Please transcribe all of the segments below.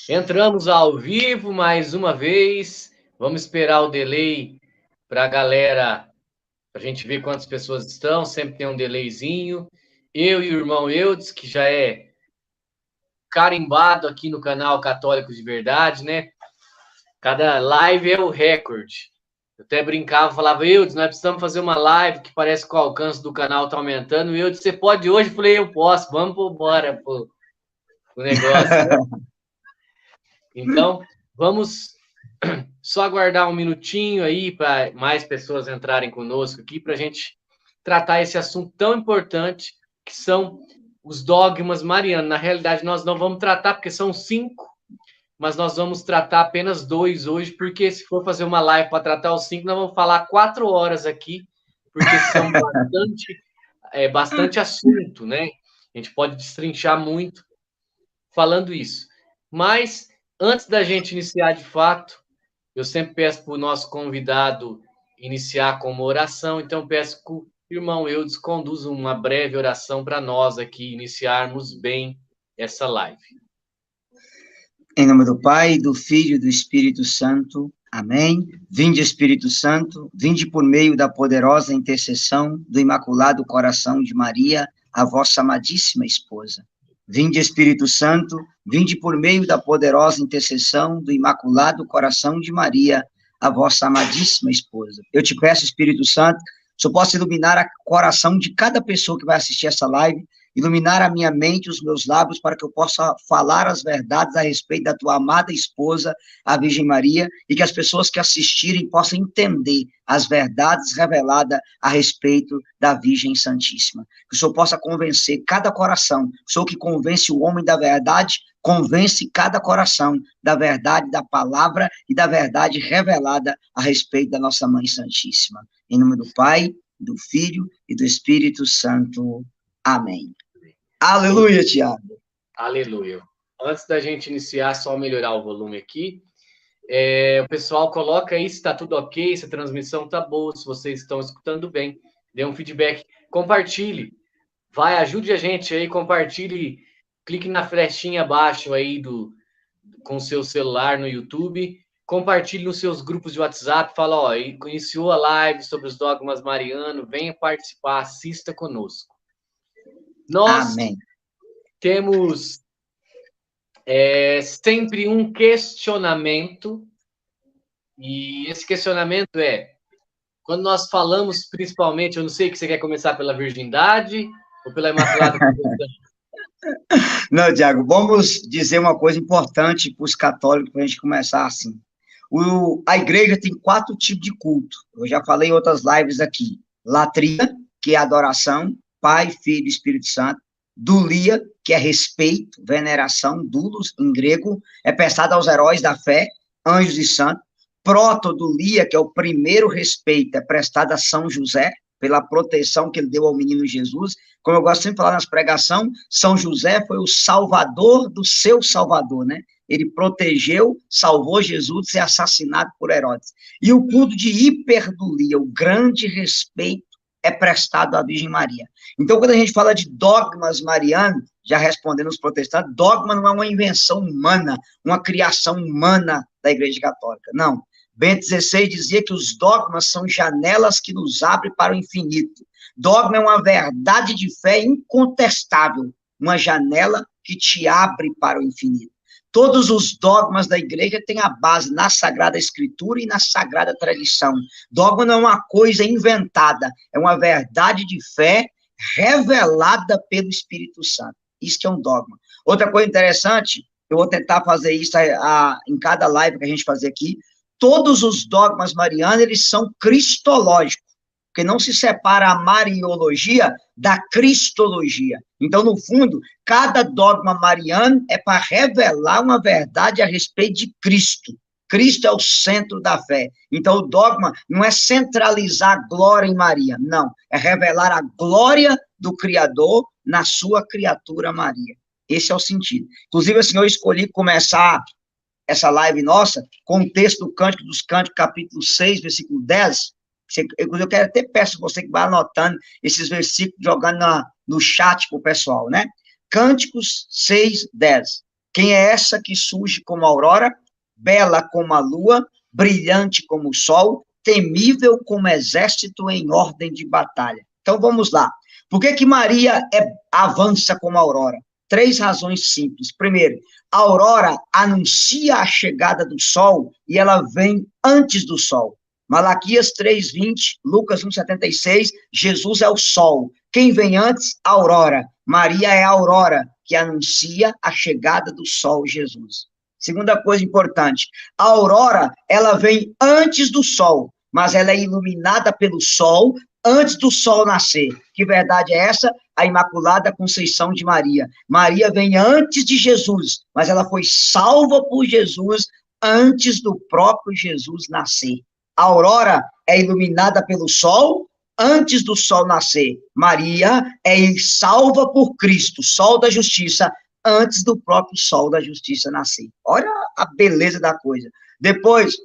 Entramos ao vivo mais uma vez. Vamos esperar o delay para a galera, para a gente ver quantas pessoas estão. Sempre tem um delayzinho. Eu e o irmão Eudes, que já é carimbado aqui no canal Católico de Verdade, né? Cada live é o recorde. Eu até brincava, falava, Eudes, nós precisamos fazer uma live que parece que o alcance do canal está aumentando. E Eudes, você pode hoje? Eu falei, eu posso. Vamos embora pro negócio, né? Então, vamos só aguardar um minutinho aí para mais pessoas entrarem conosco aqui para a gente tratar esse assunto tão importante que são os dogmas marianos. Na realidade, nós não vamos tratar porque são 5, mas nós vamos tratar apenas 2 hoje, porque se for fazer uma live para tratar os 5, nós vamos falar 4 horas aqui, porque são bastante assunto, né? A gente pode destrinchar muito falando isso. Mas, antes da gente iniciar de fato, eu sempre peço para o nosso convidado iniciar com uma oração, então peço que o irmão Eudes conduza uma breve oração para nós aqui iniciarmos bem essa live. Em nome do Pai, do Filho e do Espírito Santo. Amém. Vinde, Espírito Santo, vinde por meio da poderosa intercessão do Imaculado Coração de Maria, a vossa amadíssima esposa. Vinde, Espírito Santo, vinde por meio da poderosa intercessão do Imaculado Coração de Maria, a vossa amadíssima esposa. Eu te peço, Espírito Santo, que eu possa iluminar o coração de cada pessoa que vai assistir essa live, iluminar a minha mente e os meus lábios para que eu possa falar as verdades a respeito da tua amada esposa, a Virgem Maria, e que as pessoas que assistirem possam entender as verdades reveladas a respeito da Virgem Santíssima. Que o Senhor possa convencer cada coração. O Senhor que convence o homem da verdade, convence cada coração da verdade da palavra e da verdade revelada a respeito da nossa Mãe Santíssima. Em nome do Pai, do Filho e do Espírito Santo. Amém. Aleluia, Tiago. Aleluia. Antes da gente iniciar, só melhorar o volume aqui. O pessoal coloca aí se está tudo ok, se a transmissão está boa, se vocês estão escutando bem. Dê um feedback. Compartilhe. Ajude a gente aí, compartilhe. Clique na flechinha abaixo aí com o seu celular no YouTube. Compartilhe nos seus grupos de WhatsApp. Fala, ó, iniciou a live sobre os dogmas marianos. Venha participar, assista conosco. Nós Amém. Temos sempre um questionamento, e esse questionamento quando nós falamos, principalmente, eu não sei que você quer começar pela virgindade ou pela Imaculada Conceição. Não, Tiago, vamos dizer uma coisa importante para os católicos, para a gente começar assim. A igreja tem 4 tipos de culto. Eu já falei em outras lives aqui. Latria, que é adoração, Pai, Filho e Espírito Santo. Dulia, que é respeito, veneração, doulos, em grego, é prestado aos heróis da fé, anjos e santos. Protodulia, que é o primeiro respeito, é prestado a São José, pela proteção que ele deu ao menino Jesus. Como eu gosto sempre de falar nas pregações, São José foi o salvador do seu salvador, né? Ele protegeu, salvou Jesus de ser assassinado por Herodes. E o culto de hiperdulia, o grande respeito, é prestado à Virgem Maria. Então, quando a gente fala de dogmas marianos, já respondendo os protestantes, dogma não é uma invenção humana, uma criação humana da Igreja Católica, não. Bento XVI dizia que os dogmas são janelas que nos abrem para o infinito. Dogma é uma verdade de fé incontestável, uma janela que te abre para o infinito. Todos os dogmas da igreja têm a base na Sagrada Escritura e na Sagrada Tradição. Dogma não é uma coisa inventada, é uma verdade de fé revelada pelo Espírito Santo. Isso que é um dogma. Outra coisa interessante, eu vou tentar fazer isso em cada live que a gente fazer aqui, todos os dogmas marianos, eles são cristológicos, porque não se separa a mariologia da cristologia. Então, no fundo, cada dogma mariano é para revelar uma verdade a respeito de Cristo. Cristo é o centro da fé. Então, o dogma não é centralizar a glória em Maria, não. É revelar a glória do Criador na sua criatura Maria. Esse é o sentido. Inclusive, assim, eu escolhi começar essa live nossa com o texto do Cântico dos Cânticos, capítulo 6, versículo 10. Eu quero até peço você que vai anotando esses versículos, jogando no chat para o pessoal, né? Cânticos 6, 10. Quem é essa que surge como a aurora, bela como a lua, brilhante como o sol, temível como exército em ordem de batalha? Então vamos lá. Por que Maria avança como a aurora? 3 razões simples. Primeiro, a aurora anuncia a chegada do sol e ela vem antes do sol. Malaquias 3:20, Lucas 1:76, Jesus é o sol. Quem vem antes? A aurora. Maria é a aurora que anuncia a chegada do sol Jesus. Segunda coisa importante, a aurora, ela vem antes do sol, mas ela é iluminada pelo sol antes do sol nascer. Que verdade é essa? A Imaculada Conceição de Maria. Maria vem antes de Jesus, mas ela foi salva por Jesus antes do próprio Jesus nascer. A aurora é iluminada pelo sol antes do sol nascer. Maria é salva por Cristo, sol da justiça, antes do próprio sol da justiça nascer. Olha a beleza da coisa. Depois,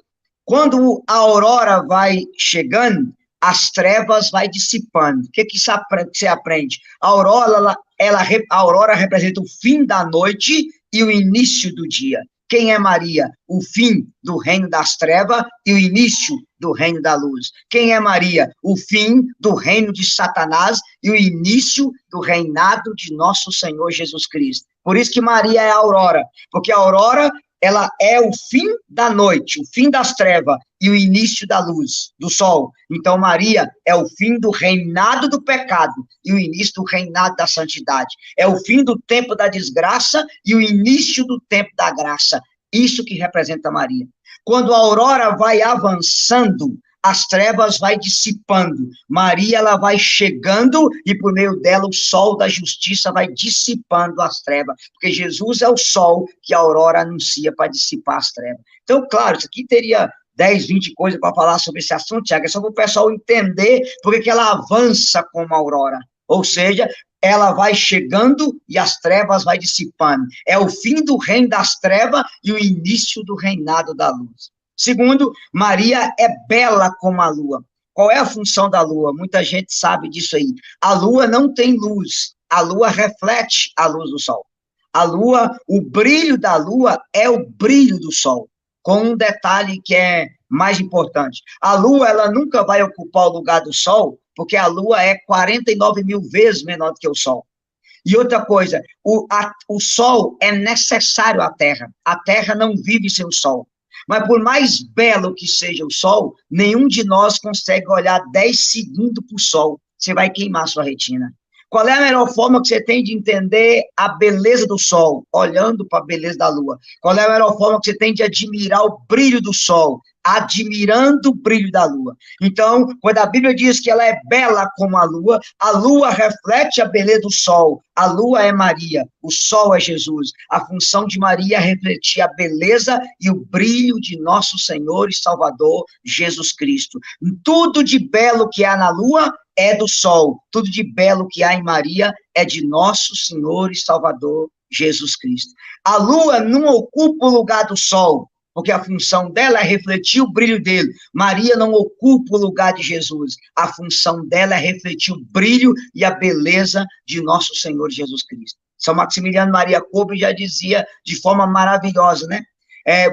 quando a aurora vai chegando, as trevas vai dissipando. O que você aprende? A aurora representa o fim da noite e o início do dia. Quem é Maria? O fim do reino das trevas e o início do reino da luz. Quem é Maria? O fim do reino de Satanás e o início do reinado de nosso Senhor Jesus Cristo. Por isso que Maria é a aurora, porque a aurora, ela é o fim da noite, o fim das trevas e o início da luz, do sol. Então, Maria é o fim do reinado do pecado e o início do reinado da santidade. É o fim do tempo da desgraça e o início do tempo da graça. Isso que representa Maria. Quando a aurora vai avançando, as trevas vai dissipando. Maria, ela vai chegando e por meio dela o sol da justiça vai dissipando as trevas, porque Jesus é o sol que a aurora anuncia para dissipar as trevas. Então, claro, isso aqui teria 10, 20 coisas para falar sobre esse assunto, Tiago, é só para o pessoal entender porque que ela avança como a aurora. Ou seja, ela vai chegando e as trevas vai dissipando. É o fim do reino das trevas e o início do reinado da luz. Segundo, Maria é bela como a lua. Qual é a função da lua? Muita gente sabe disso aí. A lua não tem luz. A lua reflete a luz do sol. A lua, o brilho da lua é o brilho do sol. Com um detalhe que é mais importante. A lua, ela nunca vai ocupar o lugar do sol, porque a lua é 49 mil vezes menor do que o sol. E outra coisa, o sol é necessário à Terra. A Terra não vive sem o sol. Mas por mais belo que seja o sol, nenhum de nós consegue olhar 10 segundos para o sol. Você vai queimar sua retina. Qual é a melhor forma que você tem de entender a beleza do sol? Olhando para a beleza da lua. Qual é a melhor forma que você tem de admirar o brilho do sol? Admirando o brilho da lua. Então, quando a Bíblia diz que ela é bela como a lua reflete a beleza do sol. A lua é Maria, o sol é Jesus. A função de Maria é refletir a beleza e o brilho de nosso Senhor e Salvador, Jesus Cristo. Tudo de belo que há na lua é do sol. Tudo de belo que há em Maria é de nosso Senhor e Salvador, Jesus Cristo. A lua não ocupa o lugar do sol, porque a função dela é refletir o brilho dele. Maria não ocupa o lugar de Jesus. A função dela é refletir o brilho e a beleza de nosso Senhor Jesus Cristo. São Maximiliano Maria Kolbe já dizia de forma maravilhosa, né?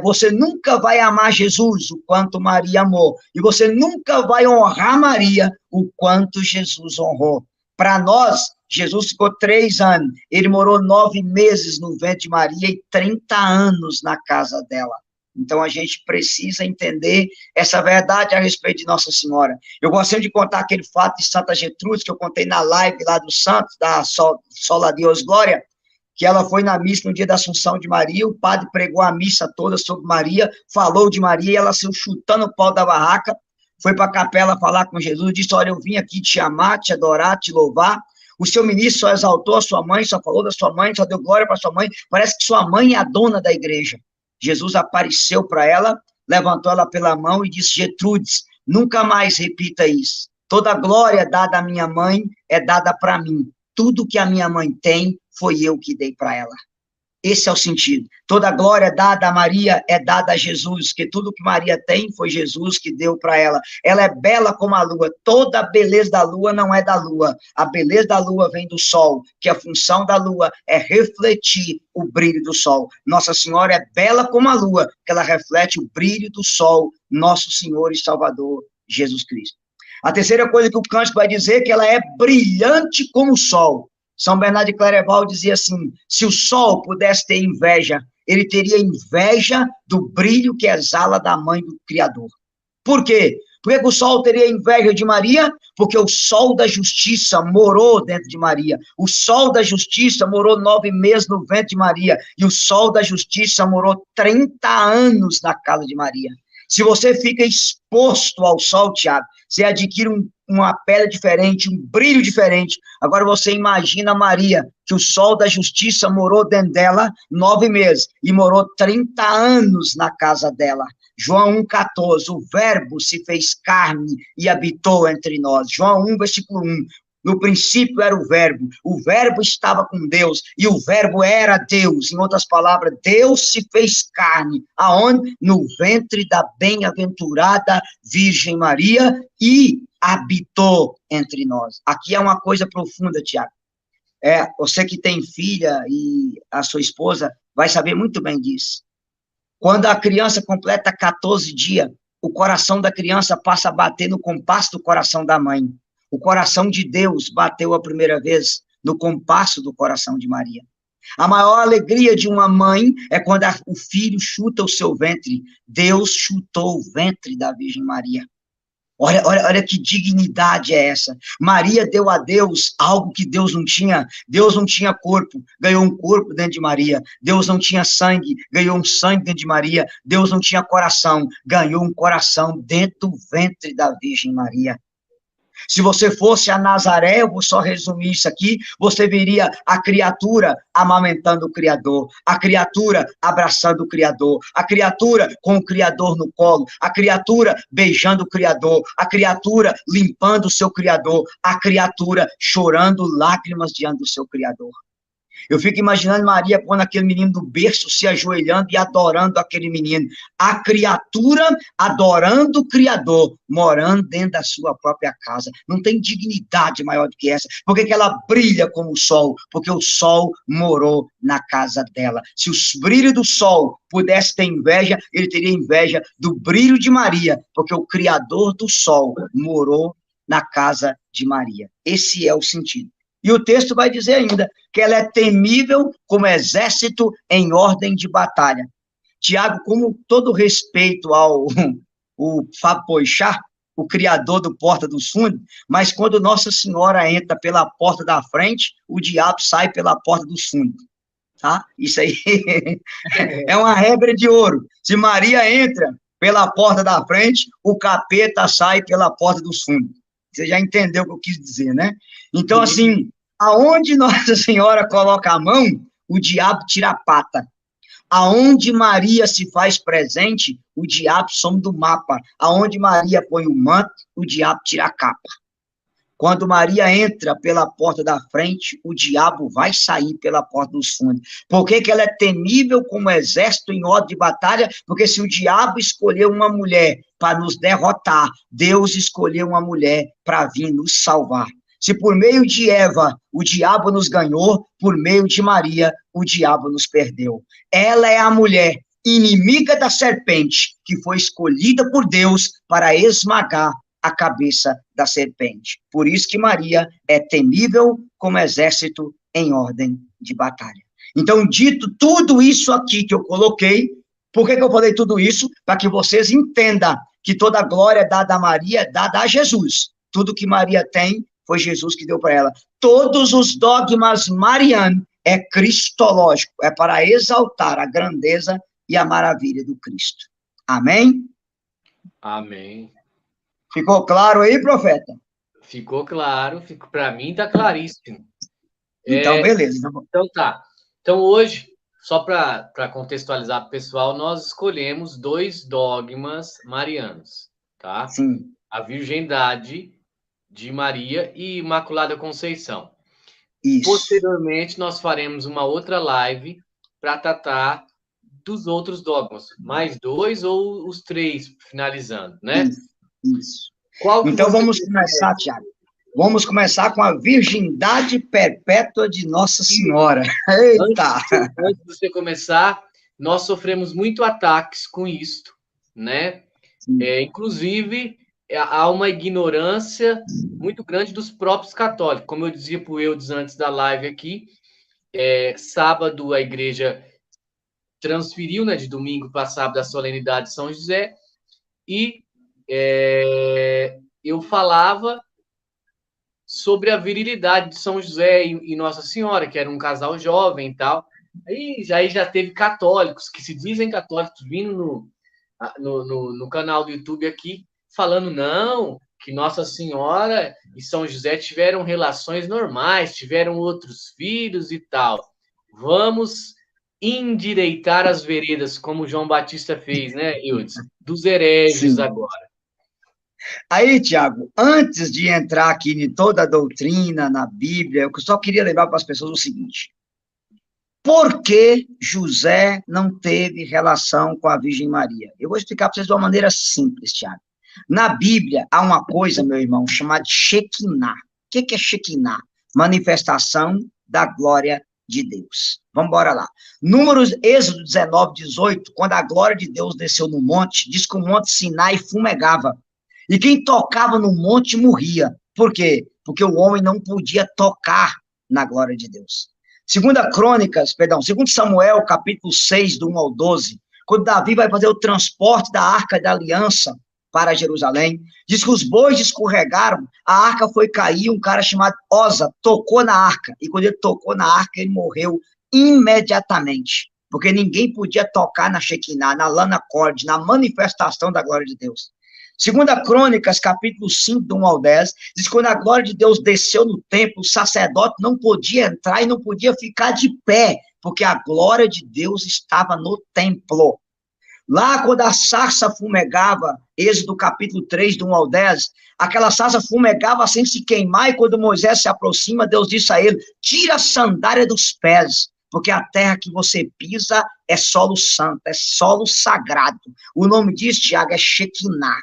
Você nunca vai amar Jesus o quanto Maria amou. E você nunca vai honrar Maria o quanto Jesus honrou. Para nós, Jesus ficou 3 anos. Ele morou 9 meses no ventre de Maria e 30 anos na casa dela. Então, a gente precisa entender essa verdade a respeito de Nossa Senhora. Eu gostaria de contar aquele fato de Santa Gertrudes, que eu contei na live lá do Santos, da Sola Deus Glória, que ela foi na missa no dia da Assunção de Maria, o padre pregou a missa toda sobre Maria, falou de Maria, e ela saiu chutando o pau da barraca, foi para a capela falar com Jesus, disse, olha, eu vim aqui te amar, te adorar, te louvar. O seu ministro só exaltou a sua mãe, só falou da sua mãe, só deu glória para sua mãe, parece que sua mãe é a dona da igreja. Jesus apareceu para ela, levantou ela pela mão e disse, Gertrudes, nunca mais repita isso. Toda a glória dada à minha mãe é dada para mim. Tudo que a minha mãe tem, foi eu que dei para ela. Esse é o sentido. Toda a glória dada a Maria é dada a Jesus, que tudo que Maria tem foi Jesus que deu para ela. Ela é bela como a lua. Toda a beleza da lua não é da lua. A beleza da lua vem do sol, que a função da lua é refletir o brilho do sol. Nossa Senhora é bela como a lua, que ela reflete o brilho do sol, nosso Senhor e Salvador, Jesus Cristo. A terceira coisa que o cântico vai dizer é que ela é brilhante como o sol. São Bernardo de Claraval dizia assim, se o sol pudesse ter inveja, ele teria inveja do brilho que exala da mãe do Criador. Por quê? Por que o sol teria inveja de Maria? Porque o sol da justiça morou dentro de Maria. O sol da justiça morou 9 meses no ventre de Maria. E o sol da justiça morou 30 anos na casa de Maria. Se você fica exposto ao sol, Tiago, você adquire uma pele diferente, um brilho diferente. Agora você imagina Maria, que o sol da justiça morou dentro dela 9 meses e morou 30 anos na casa dela. João 1,14, o verbo se fez carne e habitou entre nós. João 1, versículo 1. No princípio era o verbo estava com Deus, e o verbo era Deus. Em outras palavras, Deus se fez carne. Aonde? No ventre da bem-aventurada Virgem Maria, e habitou entre nós. Aqui é uma coisa profunda, Tiago. Você que tem filha e a sua esposa vai saber muito bem disso. Quando a criança completa 14 dias, o coração da criança passa a bater no compasso do coração da mãe. O coração de Deus bateu a primeira vez no compasso do coração de Maria. A maior alegria de uma mãe é quando o filho chuta o seu ventre. Deus chutou o ventre da Virgem Maria. Olha que dignidade é essa. Maria deu a Deus algo que Deus não tinha. Deus não tinha corpo, ganhou um corpo dentro de Maria. Deus não tinha sangue, ganhou um sangue dentro de Maria. Deus não tinha coração, ganhou um coração dentro do ventre da Virgem Maria. Se você fosse a Nazaré, eu vou só resumir isso aqui, você veria a criatura amamentando o Criador, a criatura abraçando o Criador, a criatura com o Criador no colo, a criatura beijando o Criador, a criatura limpando o seu Criador, a criatura chorando lágrimas diante do seu Criador. Eu fico imaginando Maria pondo aquele menino do berço, se ajoelhando e adorando aquele menino. A criatura adorando o Criador, morando dentro da sua própria casa. Não tem dignidade maior do que essa. Por que ela brilha como o sol? Porque o sol morou na casa dela. Se o brilho do sol pudesse ter inveja, ele teria inveja do brilho de Maria, porque o Criador do sol morou na casa de Maria. Esse é o sentido. E o texto vai dizer ainda que ela é temível como exército em ordem de batalha. Tiago, com todo respeito ao Fábio Porchat, o criador do Porta dos Fundos, mas quando Nossa Senhora entra pela porta da frente, o diabo sai pela porta dos fundos. Tá? Isso aí é uma regra de ouro. Se Maria entra pela porta da frente, o capeta sai pela porta dos fundos. Você já entendeu o que eu quis dizer, né? Então, assim, aonde Nossa Senhora coloca a mão, o diabo tira a pata. Aonde Maria se faz presente, o diabo some do mapa. Aonde Maria põe o manto, o diabo tira a capa. Quando Maria entra pela porta da frente, o diabo vai sair pela porta dos fundos. Por que ela é temível como exército em ordem de batalha? Porque se o diabo escolheu uma mulher para nos derrotar, Deus escolheu uma mulher para vir nos salvar. Se por meio de Eva o diabo nos ganhou, por meio de Maria o diabo nos perdeu. Ela é a mulher inimiga da serpente que foi escolhida por Deus para esmagar a cabeça da serpente. Por isso que Maria é temível como exército em ordem de batalha. Então, dito tudo isso aqui que eu coloquei, por que eu falei tudo isso? Para que vocês entendam que toda a glória dada a Maria é dada a Jesus. Tudo que Maria tem foi Jesus que deu para ela. Todos os dogmas marianos é cristológico, é para exaltar a grandeza e a maravilha do Cristo. Amém? Amém. Ficou claro aí, profeta? Ficou claro, para mim está claríssimo. Então, beleza. Então tá. Então hoje, só para contextualizar para o pessoal, nós escolhemos 2 dogmas marianos, tá? Sim. A virgindade de Maria e Imaculada Conceição. Isso. Posteriormente, nós faremos uma outra live para tratar dos outros dogmas, mais 2 ou os 3, finalizando, né? Isso. Qual que Então você vamos começar, Tiago. Vamos começar com a virgindade perpétua de Nossa Senhora. Eita! Antes de você começar, nós sofremos muito ataques com isto, né? Inclusive, há uma ignorância muito grande dos próprios católicos. Como eu dizia para o Eudes antes da live aqui, sábado a igreja transferiu, né, de domingo para sábado a solenidade de São José, e eu falava sobre a virilidade de São José e Nossa Senhora, que era um casal jovem e tal. Aí já teve católicos, que se dizem católicos, vindo no canal do YouTube aqui, falando, não, que Nossa Senhora e São José tiveram relações normais, tiveram outros filhos e tal. Vamos endireitar as veredas, como João Batista fez, né, Eudes? Dos hereges agora. Aí, Tiago, antes de entrar aqui em toda a doutrina, na Bíblia, eu só queria lembrar para as pessoas o seguinte: por que José não teve relação com a Virgem Maria? Eu vou explicar para vocês de uma maneira simples, Tiago. Na Bíblia, há uma coisa, meu irmão, chamada Shekinah. O que é Shekinah? Manifestação da glória de Deus. Vamos embora lá. Números, Êxodo 19, 18, quando a glória de Deus desceu no monte, diz que o monte Sinai fumegava. E quem tocava no monte morria. Por quê? Porque o homem não podia tocar na glória de Deus. Segundo Samuel, capítulo 6, do 1 ao 12, quando Davi vai fazer o transporte da Arca da Aliança para Jerusalém, diz que os bois escorregaram, a arca foi cair, um cara chamado Osa tocou na arca, e quando ele tocou na arca, ele morreu imediatamente, porque ninguém podia tocar na Shekinah, na lana corde, na manifestação da glória de Deus. Segunda Crônicas, capítulo 5, do 1 ao 10, diz que quando a glória de Deus desceu no templo, o sacerdote não podia entrar e não podia ficar de pé, porque a glória de Deus estava no templo. Lá, quando a sarça fumegava, Êxodo capítulo 3, do 1 ao 10, aquela sarça fumegava sem se queimar, e quando Moisés se aproxima, Deus disse a ele, tira a sandália dos pés, porque a terra que você pisa é solo santo, é solo sagrado. O nome disso, Tiago, é Shekinah.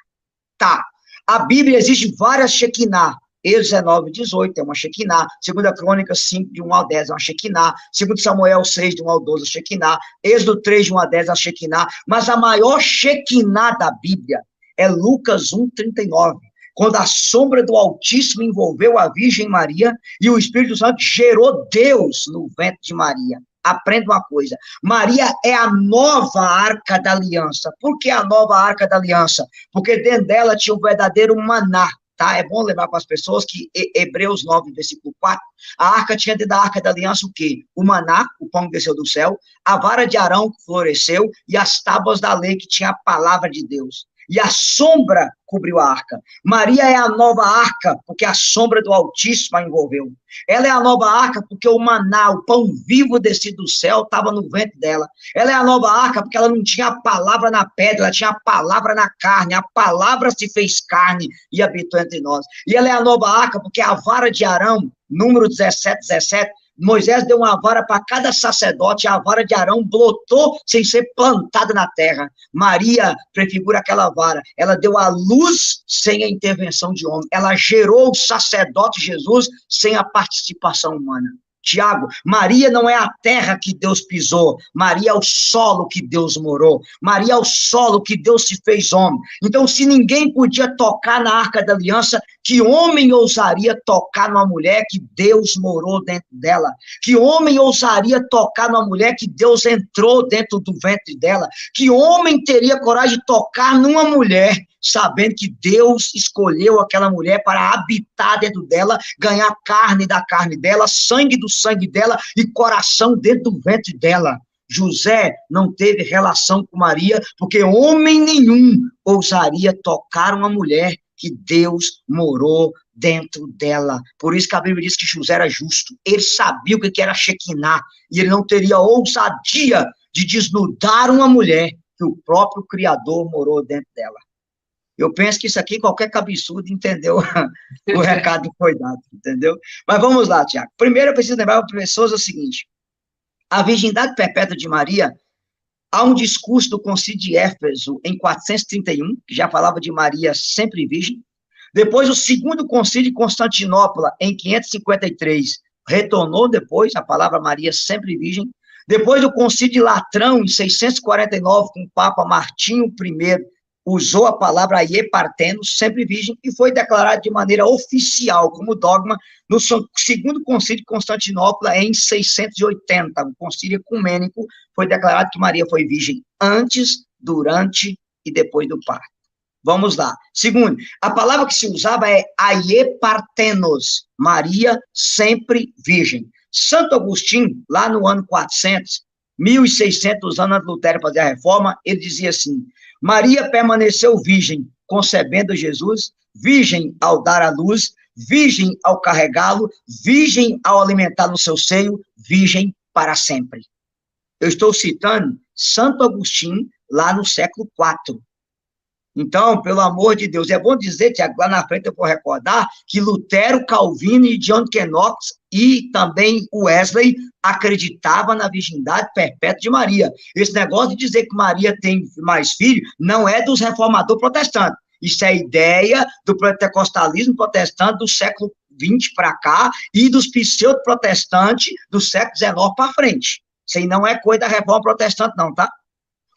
Tá, a Bíblia existe várias Shekinah. Êxodo 19, 18 é uma Shekinah. Segunda Crônicas 5, de 1 ao 10 é uma Shekinah. Segundo Samuel 6, de 1 ao 12 é Shekinah. Êxodo 3, de 1 a 10 é a Shekinah. Mas a maior Shekinah da Bíblia é Lucas 1, 39. Quando a sombra do Altíssimo envolveu a Virgem Maria e o Espírito Santo gerou Deus no ventre de Maria. Aprenda uma coisa, Maria é a nova arca da aliança. Por que a nova arca da aliança? Porque dentro dela tinha o verdadeiro maná, tá? É bom lembrar para as pessoas que Hebreus 9, versículo 4, a arca tinha dentro da arca da aliança o quê? O maná, o pão que desceu do céu, a vara de Arão que floresceu e as tábuas da lei que tinha a palavra de Deus. E a sombra cobriu a arca. Maria é a nova arca, porque a sombra do Altíssimo a envolveu. Ela é a nova arca porque o maná, o pão vivo descido do céu, estava no ventre dela. Ela é a nova arca porque ela não tinha a palavra na pedra, ela tinha a palavra na carne. A palavra se fez carne e habitou entre nós. E ela é a nova arca porque a vara de Arão, número 17, 17, Moisés deu uma vara para cada sacerdote, a vara de Arão brotou sem ser plantada na terra. Maria prefigura aquela vara, ela deu a luz sem a intervenção de homem, ela gerou o sacerdote Jesus sem a participação humana. Tiago, Maria não é a terra que Deus pisou, Maria é o solo que Deus morou, Maria é o solo que Deus se fez homem. Então, se ninguém podia tocar na Arca da Aliança, que homem ousaria tocar numa mulher que Deus morou dentro dela? Que homem ousaria tocar numa mulher que Deus entrou dentro do ventre dela? Que homem teria coragem de tocar numa mulher sabendo que Deus escolheu aquela mulher para habitar dentro dela, ganhar carne da carne dela, sangue do sangue dela e coração dentro do ventre dela? José não teve relação com Maria, porque homem nenhum ousaria tocar uma mulher que Deus morou dentro dela. Por isso que a Bíblia diz que José era justo. Ele sabia o que era Shekinah, e ele não teria ousadia de desnudar uma mulher que o próprio Criador morou dentro dela. Eu penso que isso aqui, qualquer cabeçudo entendeu o recado que foi dado, entendeu? Mas vamos lá, Tiago. Primeiro, eu preciso lembrar para as pessoas o seguinte: A virgindade perpétua de Maria, há um discurso do Concílio de Éfeso, em 431, que já falava de Maria sempre virgem. Depois, o segundo Concílio de Constantinopla, em 553, retornou depois a palavra Maria sempre virgem. Depois do Concílio de Latrão, em 649, com o Papa Martinho I, usou a palavra Aie Parthenos, sempre virgem, e foi declarado de maneira oficial, como dogma, no segundo Concílio de Constantinopla, em 680, o Concílio Ecumênico, foi declarado que Maria foi virgem antes, durante e depois do parto. Vamos lá. Segundo, a palavra que se usava é Aie Parthenos, Maria sempre virgem. Santo Agostinho, lá no ano 400, 1600 anos antes de Lutero fazer a reforma, ele dizia assim: Maria permaneceu virgem, concebendo Jesus, virgem ao dar à luz, virgem ao carregá-lo, virgem ao alimentar no seu seio, virgem para sempre. Eu estou citando Santo Agostinho, lá no século IV. Então, pelo amor de Deus, é bom dizer, Tiago, lá na frente eu vou recordar que Lutero, Calvino e John Knox e também Wesley acreditavam na virgindade perpétua de Maria. Esse negócio de dizer que Maria tem mais filhos não é dos reformadores protestantes. Isso é ideia do pentecostalismo protestante do século XX para cá e dos pseudo-protestantes do século XIX para frente. Isso aí não é coisa da reforma protestante não, tá?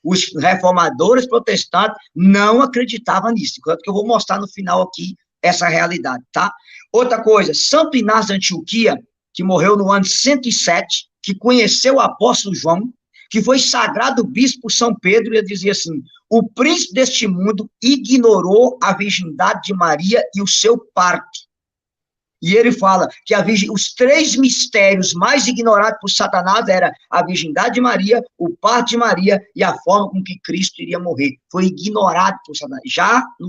Os reformadores protestantes não acreditavam nisso, enquanto que eu vou mostrar no final aqui essa realidade, tá? Outra coisa, Santo Inácio de Antioquia, que morreu no ano 107, que conheceu o apóstolo João, que foi sagrado bispo por São Pedro, ele dizia assim: o príncipe deste mundo ignorou a virgindade de Maria e o seu parto. E ele fala que os três mistérios mais ignorados por Satanás eram a virgindade de Maria, o parto de Maria e a forma com que Cristo iria morrer. Foi ignorado por Satanás. Já no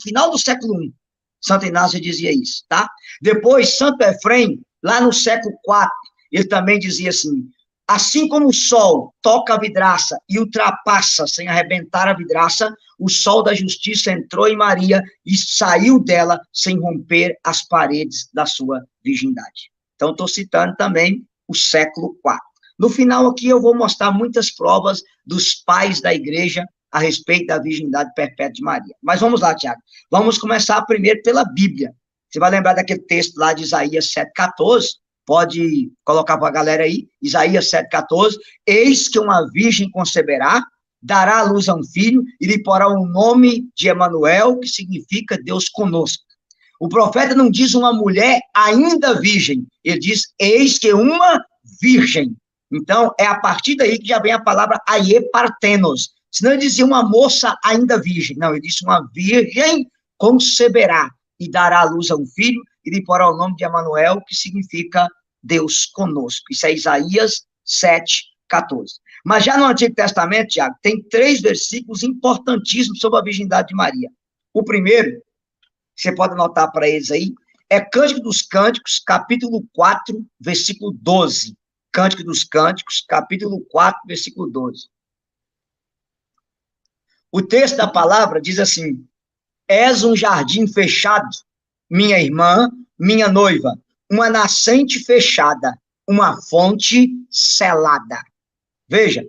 final do século I, Santo Inácio dizia isso, tá? Depois, Santo Efrem, lá no século IV, ele também dizia assim: assim como o sol toca a vidraça e ultrapassa sem arrebentar a vidraça, o sol da justiça entrou em Maria e saiu dela sem romper as paredes da sua virgindade. Então, estou citando também o século IV. No final aqui eu vou mostrar muitas provas dos pais da igreja a respeito da virgindade perpétua de Maria. Mas vamos lá, Tiago. Vamos começar primeiro pela Bíblia. Você vai lembrar daquele texto lá de Isaías 7,14? Pode colocar para a galera aí, Isaías 7,14, eis que uma virgem conceberá, dará à luz a um filho, e lhe porá o nome de Emanuel, que significa Deus conosco. O profeta não diz uma mulher ainda virgem, ele diz, eis que uma virgem. Então, é a partir daí que já vem a palavra Aie Parthenos. Senão ele dizia uma moça ainda virgem. Não, ele disse uma virgem conceberá, e dará à luz a um filho, e lhe porá o nome de Emanuel, que significa Deus conosco. Isso é Isaías 7,14. Mas já no Antigo Testamento, Tiago, tem 3 versículos importantíssimos sobre a virgindade de Maria. O primeiro, você pode anotar para eles aí, é Cântico dos Cânticos, capítulo 4, versículo 12. Cântico dos Cânticos, capítulo 4, versículo 12. O texto da palavra diz assim: és um jardim fechado, minha irmã, minha noiva, uma nascente fechada, uma fonte selada. Veja,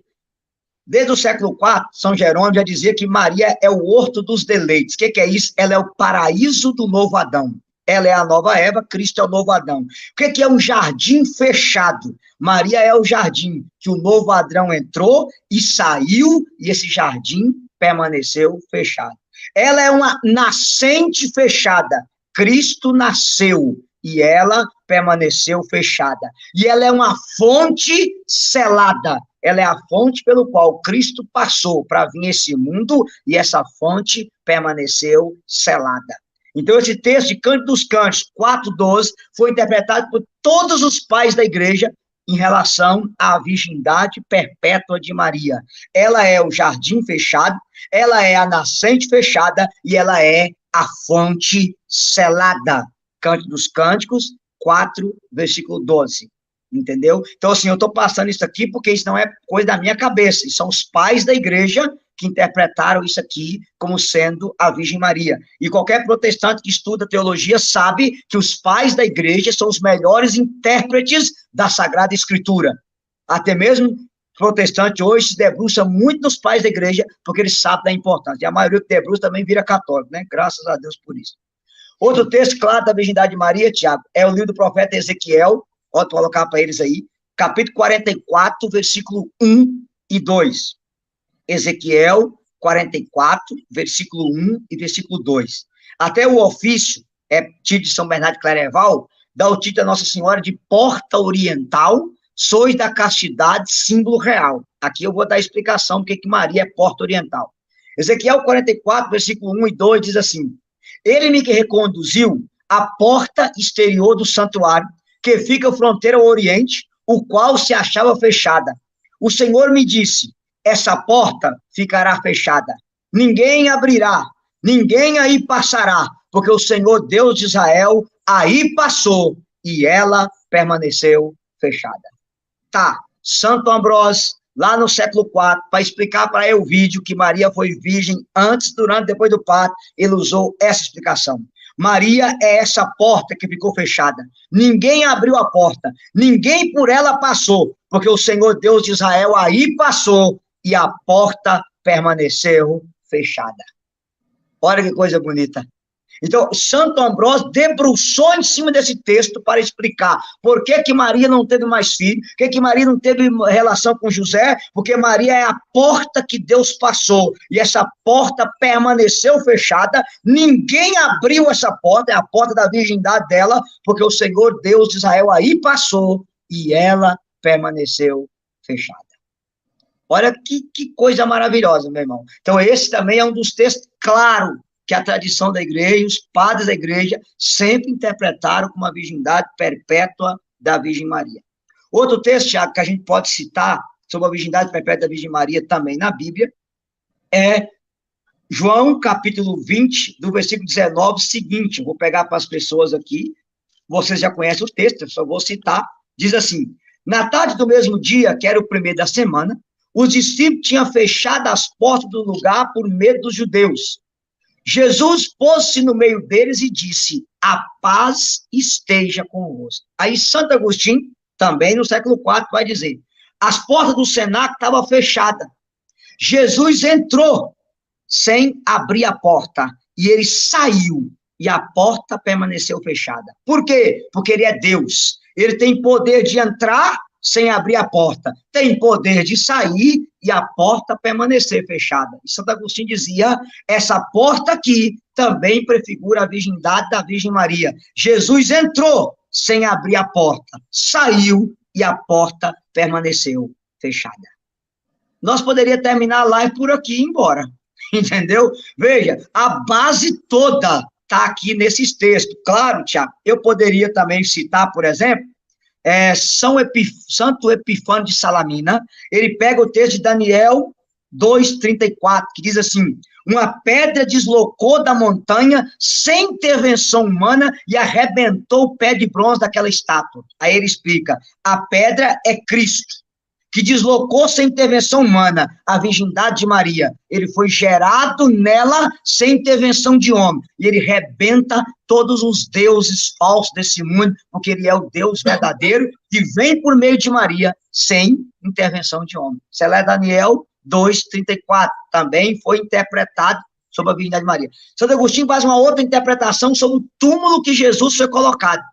desde o século IV, São Jerônimo já dizia que Maria é o horto dos deleites. O que é isso? Ela é o paraíso do novo Adão. Ela é a nova Eva, Cristo é o novo Adão. O que é um jardim fechado? Maria é o jardim que o novo Adão entrou e saiu, e esse jardim permaneceu fechado. Ela é uma nascente fechada. Cristo nasceu e ela permaneceu fechada. E ela é uma fonte selada. Ela é a fonte pelo qual Cristo passou para vir esse mundo e essa fonte permaneceu selada. Então, esse texto de Cântico dos Cânticos 4,12 foi interpretado por todos os pais da igreja em relação à virgindade perpétua de Maria. Ela é o jardim fechado, ela é a nascente fechada e ela é a fonte selada. Cântico dos Cânticos 4, versículo 12. Entendeu? Então, assim, eu estou passando isso aqui porque isso não é coisa da minha cabeça. São os pais da igreja que interpretaram isso aqui como sendo a Virgem Maria. E qualquer protestante que estuda teologia sabe que os pais da igreja são os melhores intérpretes da Sagrada Escritura. Até mesmo protestante hoje se debruça muito nos pais da igreja, porque eles sabem da importância. E a maioria que debruça também vira católico, né? Graças a Deus por isso. Outro texto claro da virgindade de Maria, Tiago, é o livro do profeta Ezequiel, pode colocar para eles aí, capítulo 44, versículo 1 e 2. Ezequiel 44, versículo 1 e versículo 2. Até o ofício, tido de São Bernardo de Clareval, dá o título a Nossa Senhora de Porta Oriental, sois da castidade, símbolo real. Aqui eu vou dar a explicação porque que Maria é porta oriental. Ezequiel 44, versículo 1 e 2 diz assim: Ele me reconduziu à porta exterior do santuário, que fica fronteira ao oriente, o qual se achava fechada. O Senhor me disse: essa porta ficará fechada. Ninguém abrirá, ninguém aí passará, porque o Senhor Deus de Israel aí passou e ela permaneceu fechada. Tá, Santo Ambrósio, lá no século IV, para explicar para Elvídio que Maria foi virgem antes, durante, depois do parto, ele usou essa explicação. Maria é essa porta que ficou fechada. Ninguém abriu a porta, ninguém por ela passou, porque o Senhor Deus de Israel aí passou e a porta permaneceu fechada. Olha que coisa bonita. Então, Santo Ambrósio debruçou em cima desse texto para explicar por que Maria não teve mais filho, por que Maria não teve relação com José, porque Maria é a porta que Deus passou, e essa porta permaneceu fechada, ninguém abriu essa porta, é a porta da virgindade dela, porque o Senhor Deus de Israel aí passou, e ela permaneceu fechada. Olha que coisa maravilhosa, meu irmão. Então, esse também é um dos textos claros que a tradição da igreja, os padres da igreja, sempre interpretaram como a virgindade perpétua da Virgem Maria. Outro texto, Tiago, que a gente pode citar sobre a virgindade perpétua da Virgem Maria também na Bíblia, é João, capítulo 20, do versículo 19, seguinte, eu vou pegar para as pessoas aqui, vocês já conhecem o texto, eu só vou citar, diz assim: na tarde do mesmo dia, que era o primeiro da semana, os discípulos tinham fechado as portas do lugar por medo dos judeus. Jesus pôs-se no meio deles e disse: a paz esteja convosco. Aí Santo Agostinho, também no século IV, vai dizer: as portas do cenáculo estavam fechadas. Jesus entrou sem abrir a porta e ele saiu e a porta permaneceu fechada. Por quê? Porque ele é Deus. Ele tem poder de entrar sem abrir a porta, tem poder de sair e a porta permanecer fechada. E Santo Agostinho dizia: essa porta aqui também prefigura a virgindade da Virgem Maria. Jesus entrou sem abrir a porta, saiu e a porta permaneceu fechada. Nós poderíamos terminar a live por aqui e ir embora, entendeu? Veja, a base toda está aqui nesses textos. Claro, Tiago, eu poderia também citar, por exemplo, Santo Epifânio de Salamina. Ele pega o texto de Daniel 2:34, que diz assim: uma pedra deslocou da montanha sem intervenção humana e arrebentou o pé de bronze daquela estátua. Aí ele explica: a pedra é Cristo, que deslocou sem intervenção humana a virgindade de Maria. Ele foi gerado nela sem intervenção de homem. E ele rebenta todos os deuses falsos desse mundo, porque ele é o Deus verdadeiro que vem por meio de Maria sem intervenção de homem. Isso é Daniel 2:34. Também foi interpretado sobre a virgindade de Maria. Santo Agostinho faz uma outra interpretação sobre o túmulo que Jesus foi colocado.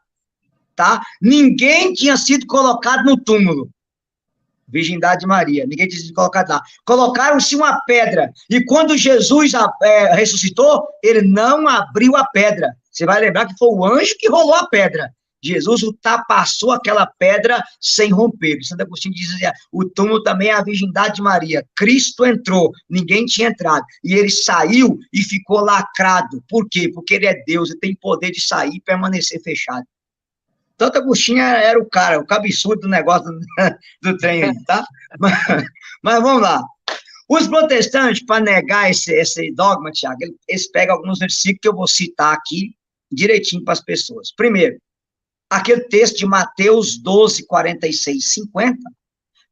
Tá? Ninguém tinha sido colocado no túmulo. Virgindade de Maria, ninguém tinha sido colocado lá. Colocaram-se uma pedra, e quando Jesus ressuscitou, ele não abriu a pedra. Você vai lembrar que foi o anjo que rolou a pedra. Jesus ultrapassou aquela pedra sem romper. Santo Agostinho dizia: o túmulo também é a virgindade de Maria. Cristo entrou, ninguém tinha entrado. E ele saiu e ficou lacrado. Por quê? Porque ele é Deus, ele tem poder de sair e permanecer fechado. Santo Agostinho era o cara, o cabeçudo do negócio do trem aí, tá? Mas vamos lá. Os protestantes, para negar esse dogma, Tiago, eles pegam alguns versículos que eu vou citar aqui direitinho para as pessoas. Primeiro, aquele texto de Mateus 12, 46, 50,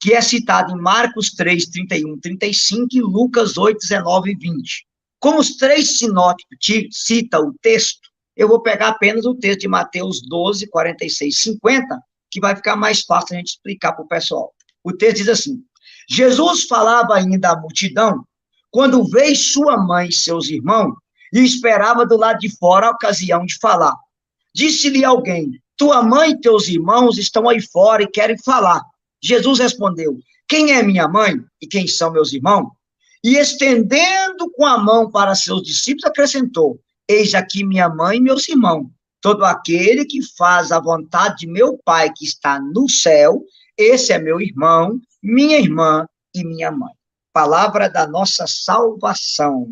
que é citado em Marcos 3, 31, 35 e Lucas 8, 19 e 20. Como os três sinóticos citam o texto, eu vou pegar apenas o texto de Mateus 12, 46, 50, que vai ficar mais fácil a gente explicar para o pessoal. O texto diz assim: Jesus falava ainda à multidão, quando veio sua mãe e seus irmãos, e esperava do lado de fora a ocasião de falar. Disse-lhe alguém: tua mãe e teus irmãos estão aí fora e querem falar. Jesus respondeu: quem é minha mãe e quem são meus irmãos? E estendendo com a mão para seus discípulos, acrescentou: eis aqui minha mãe e meus irmãos. Todo aquele que faz a vontade de meu Pai que está no céu, esse é meu irmão, minha irmã e minha mãe. Palavra da nossa salvação.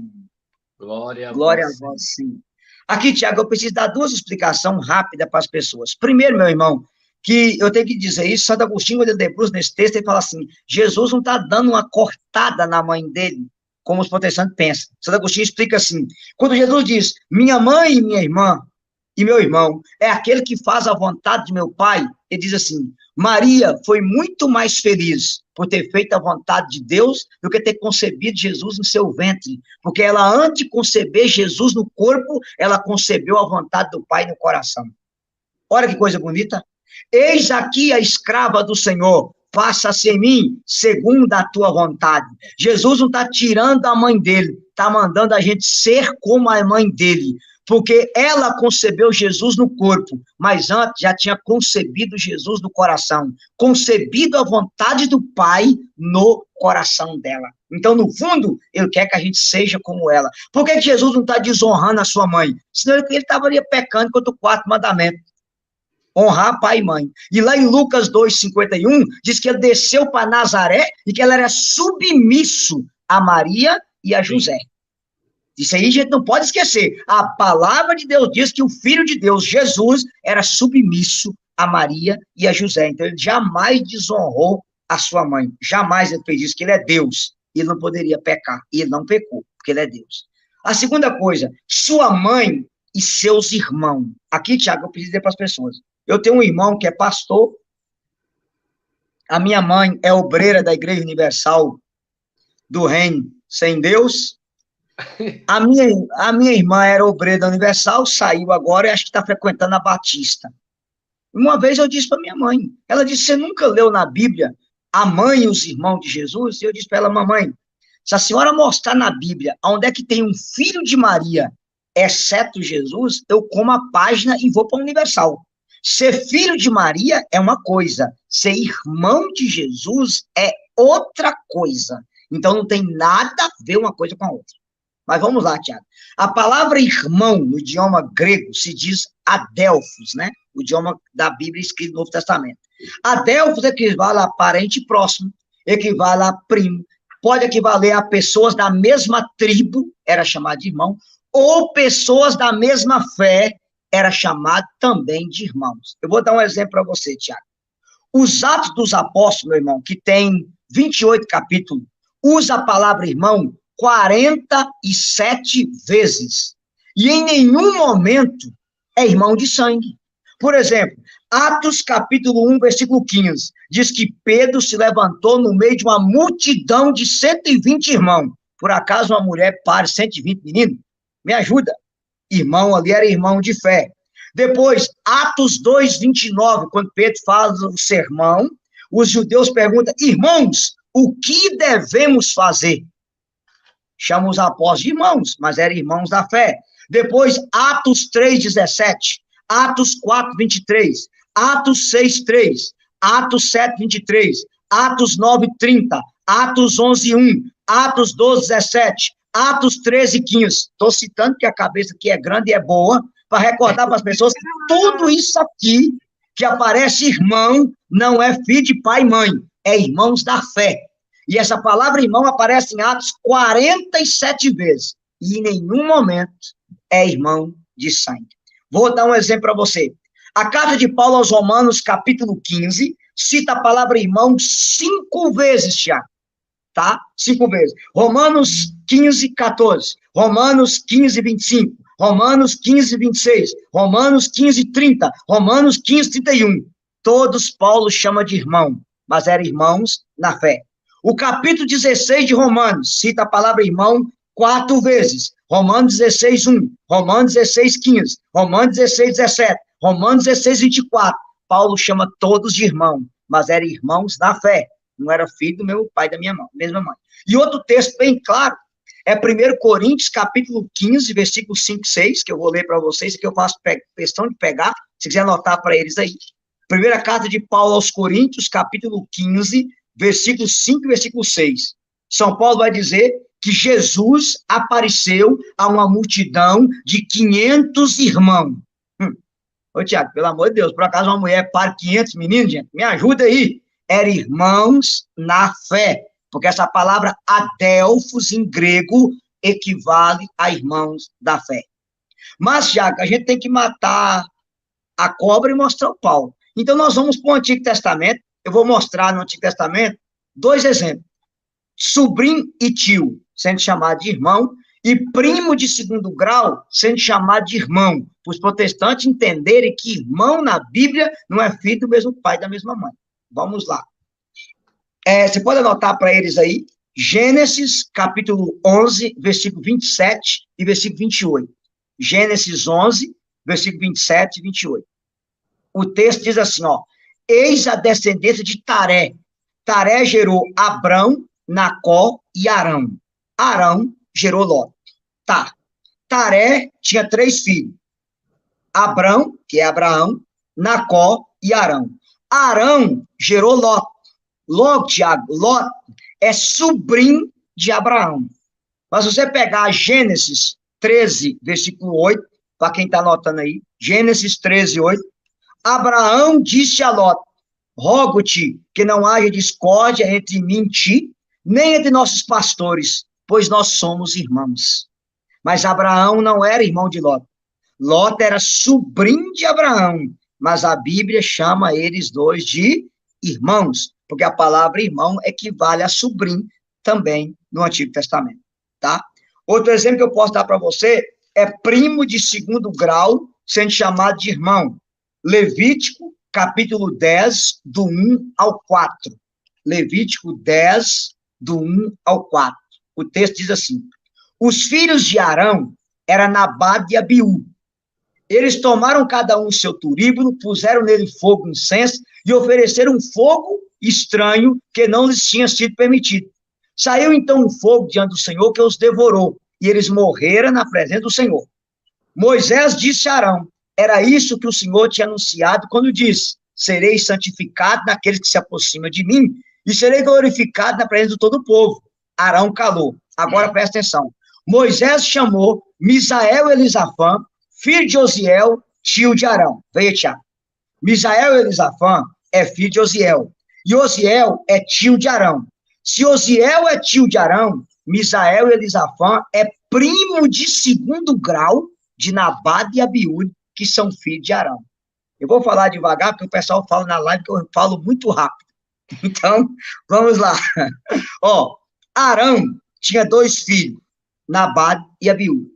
Glória a vós, sim. Aqui, Tiago, eu preciso dar duas explicações rápidas para as pessoas. Primeiro, meu irmão, que eu tenho que dizer isso, Santo Agostinho, quando ele debruça nesse texto, ele fala assim: Jesus não está dando uma cortada na mãe dele, como os protestantes pensam. Santo Agostinho explica assim: quando Jesus diz, minha mãe e minha irmã, e meu irmão, é aquele que faz a vontade de meu Pai, ele diz assim: Maria foi muito mais feliz por ter feito a vontade de Deus do que ter concebido Jesus no seu ventre, porque ela, antes de conceber Jesus no corpo, ela concebeu a vontade do Pai no coração. Olha que coisa bonita. Eis aqui a escrava do Senhor, faça-se em mim segundo a tua vontade. Jesus não está tirando a mãe dele, está mandando a gente ser como a mãe dele, porque ela concebeu Jesus no corpo, mas antes já tinha concebido Jesus no coração, concebido a vontade do Pai no coração dela. Então, no fundo, ele quer que a gente seja como ela. Por que Jesus não está desonrando a sua mãe? Senão ele estaria pecando contra o quarto mandamento: honrar pai e mãe. E lá em Lucas 2,51, diz que ele desceu para Nazaré e que ele era submisso a Maria e a José. Isso aí a gente não pode esquecer. A palavra de Deus diz que o Filho de Deus, Jesus, era submisso a Maria e a José. Então, ele jamais desonrou a sua mãe. Jamais ele fez isso, que ele é Deus. E ele não poderia pecar. E ele não pecou, porque ele é Deus. A segunda coisa, sua mãe e seus irmãos. Aqui, Tiago, eu preciso dizer para as pessoas. Eu tenho um irmão que é pastor. A minha mãe é obreira da Igreja Universal do Reino Sem Deus. A minha irmã era obreira da Universal, saiu agora e acho que está frequentando a Batista. Uma vez eu disse para minha mãe, ela disse: você nunca leu na Bíblia a mãe e os irmãos de Jesus? E eu disse para ela: mamãe, se a senhora mostrar na Bíblia onde é que tem um filho de Maria, exceto Jesus, eu como a página e vou para a Universal. Ser filho de Maria é uma coisa, ser irmão de Jesus é outra coisa. Então não tem nada a ver uma coisa com a outra. Mas vamos lá, Tiago. A palavra irmão, no idioma grego, se diz adelphos, né? O idioma da Bíblia escrito no Novo Testamento. Adelphos equivale a parente próximo, equivale a primo, pode equivaler a pessoas da mesma tribo, era chamado de irmão, ou pessoas da mesma fé, era chamado também de irmãos. Eu vou dar um exemplo para você, Tiago. Os Atos dos Apóstolos, meu irmão, que tem 28 capítulos, usa a palavra irmão 47 vezes. E em nenhum momento é irmão de sangue. Por exemplo, Atos capítulo 1, versículo 15, diz que Pedro se levantou no meio de uma multidão de 120 irmãos. Por acaso uma mulher pare 120 meninos? Me ajuda. Irmão ali era irmão de fé. Depois, Atos 2, 29, quando Pedro faz o sermão, os judeus perguntam: irmãos, o que devemos fazer? Chama os apóstolos de irmãos, mas eram irmãos da fé. Depois, Atos 3, 17, Atos 4, 23, Atos 6, 3, Atos 7, 23, Atos 9, 30, Atos 11, 1, Atos 12, 17, Atos 13, 15. Estou citando que a cabeça aqui é grande e é boa, para recordar para as pessoas que tudo isso aqui que aparece irmão não é filho de pai e mãe, é irmãos da fé. E essa palavra irmão aparece em Atos 47 vezes. E em nenhum momento é irmão de sangue. Vou dar um exemplo para você. A carta de Paulo aos Romanos, capítulo 15, cita a palavra irmão 5 vezes, Tiago. Tá? 5 vezes. Romanos 15, 14. Romanos 15, 25. Romanos 15, 26. Romanos 15, 30. Romanos 15, 31. Todos Paulo chama de irmão, mas eram irmãos na fé. O capítulo 16 de Romanos cita a palavra irmão 4 vezes. Romanos 16, 1. Romanos 16, 15. Romanos 16, 17. Romanos 16, 24. Paulo chama todos de irmão, mas eram irmãos na fé. não era filho do meu pai e da minha mãe, mesma mãe. E outro texto bem claro, é 1 Coríntios, capítulo 15, versículos 5 e 6, que eu vou ler para vocês, que eu faço questão de pegar, se quiser anotar para eles aí. Primeira carta de Paulo aos Coríntios, capítulo 15, versículos 5 e versículo 6. São Paulo vai dizer que Jesus apareceu a uma multidão de 500 irmãos. Ô, Tiago, pelo amor de Deus, por acaso uma mulher para 500 meninos, gente? Me ajuda aí. Era irmãos na fé, porque essa palavra adelfos em grego equivale a irmãos da fé. Mas, Tiago, a gente tem que matar a cobra e mostrar o pau. Então, nós vamos para o Antigo Testamento. Eu vou mostrar no Antigo Testamento 2 exemplos. Sobrinho e tio, sendo chamado de irmão, e primo de segundo grau, sendo chamado de irmão, para os protestantes entenderem que irmão na Bíblia não é filho do mesmo pai e da mesma mãe. Vamos lá. Você pode anotar para eles aí, Gênesis, capítulo 11, versículo 27 e versículo 28. Gênesis 11, versículo 27 e 28. O texto diz assim, ó, eis a descendência de Taré. Taré gerou Abrão, Nacó e Arão. Arão gerou Ló. Tá. Taré tinha 3 filhos. Abrão, que é Abraão, Nacó e Arão. Arão gerou Ló. Ló, Tiago, Ló é sobrinho de Abraão. Mas se você pegar Gênesis 13, versículo 8, para quem está anotando aí, Gênesis 13, 8, Abraão disse a Ló, rogo-te que não haja discórdia entre mim e ti, nem entre nossos pastores, pois nós somos irmãos. Mas Abraão não era irmão de Ló. Ló era sobrinho de Abraão, mas a Bíblia chama eles dois de irmãos, porque a palavra irmão equivale a sobrinho também no Antigo Testamento, tá? Outro exemplo que eu posso dar para você é primo de segundo grau sendo chamado de irmão. Levítico, capítulo 10, do 1 ao 4. Levítico 10, do 1 ao 4. O texto diz assim, os filhos de Arão eram Nadab e Abiú. Eles tomaram cada um seu turíbulo, puseram nele fogo e incenso e ofereceram um fogo estranho que não lhes tinha sido permitido. Saiu então um fogo diante do Senhor que os devorou, e eles morreram na presença do Senhor. Moisés disse a Arão, era isso que o Senhor tinha anunciado quando disse, serei santificado naqueles que se aproximam de mim, e serei glorificado na presença de todo o povo. Arão calou. Agora presta atenção. Moisés chamou Misael e Elisafã, filho de Osiel, tio de Arão. Veja, Tiago. Misael e Elisafã é filho de Osiel. E Osiel é tio de Arão. Se Osiel é tio de Arão, Misael e Elisafã é primo de segundo grau de Nadab e Abiú, que são filhos de Arão. Eu vou falar devagar, porque o pessoal fala na live que eu falo muito rápido. Então, vamos lá. Ó, Arão tinha 2 filhos, Nadab e Abiú.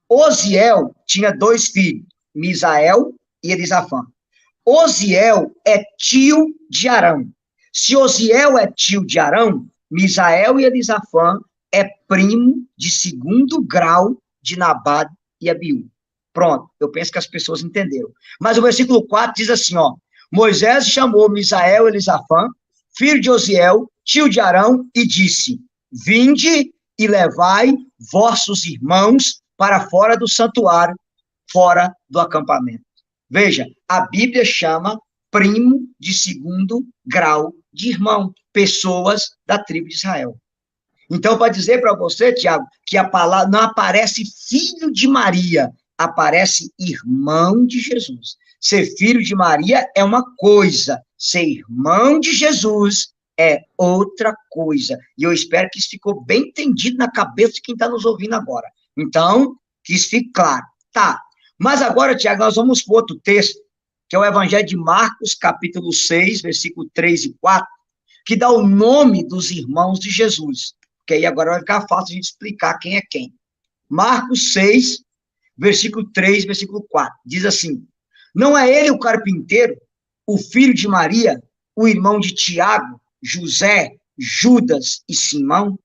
Osiel tinha 2 filhos, Misael e Elisafã. Osiel é tio de Arão. Se Osiel é tio de Arão, Misael e Elisafã é primo de segundo grau de Nadab e Abiú. Pronto, eu penso que as pessoas entenderam. Mas o versículo 4 diz assim, ó, Moisés chamou Misael e Elisafã, filho de Osiel, tio de Arão, e disse, vinde e levai vossos irmãos para fora do santuário, fora do acampamento. Veja, a Bíblia chama primo de segundo grau de irmão, pessoas da tribo de Israel. Então, para dizer para você, Tiago, que a palavra não aparece filho de Maria, aparece irmão de Jesus. Ser filho de Maria é uma coisa, ser irmão de Jesus é outra coisa. E eu espero que isso ficou bem entendido na cabeça de quem está nos ouvindo agora. Então, que isso fique claro. Tá, mas agora, Tiago, nós vamos para outro texto, que é o Evangelho de Marcos, capítulo 6, versículo 3 e 4, que dá o nome dos irmãos de Jesus. Porque aí agora vai ficar fácil a gente explicar quem é quem. Marcos 6, versículo 3, versículo 4, diz assim, não é ele o carpinteiro, o filho de Maria, o irmão de Tiago, José, Judas e Simão?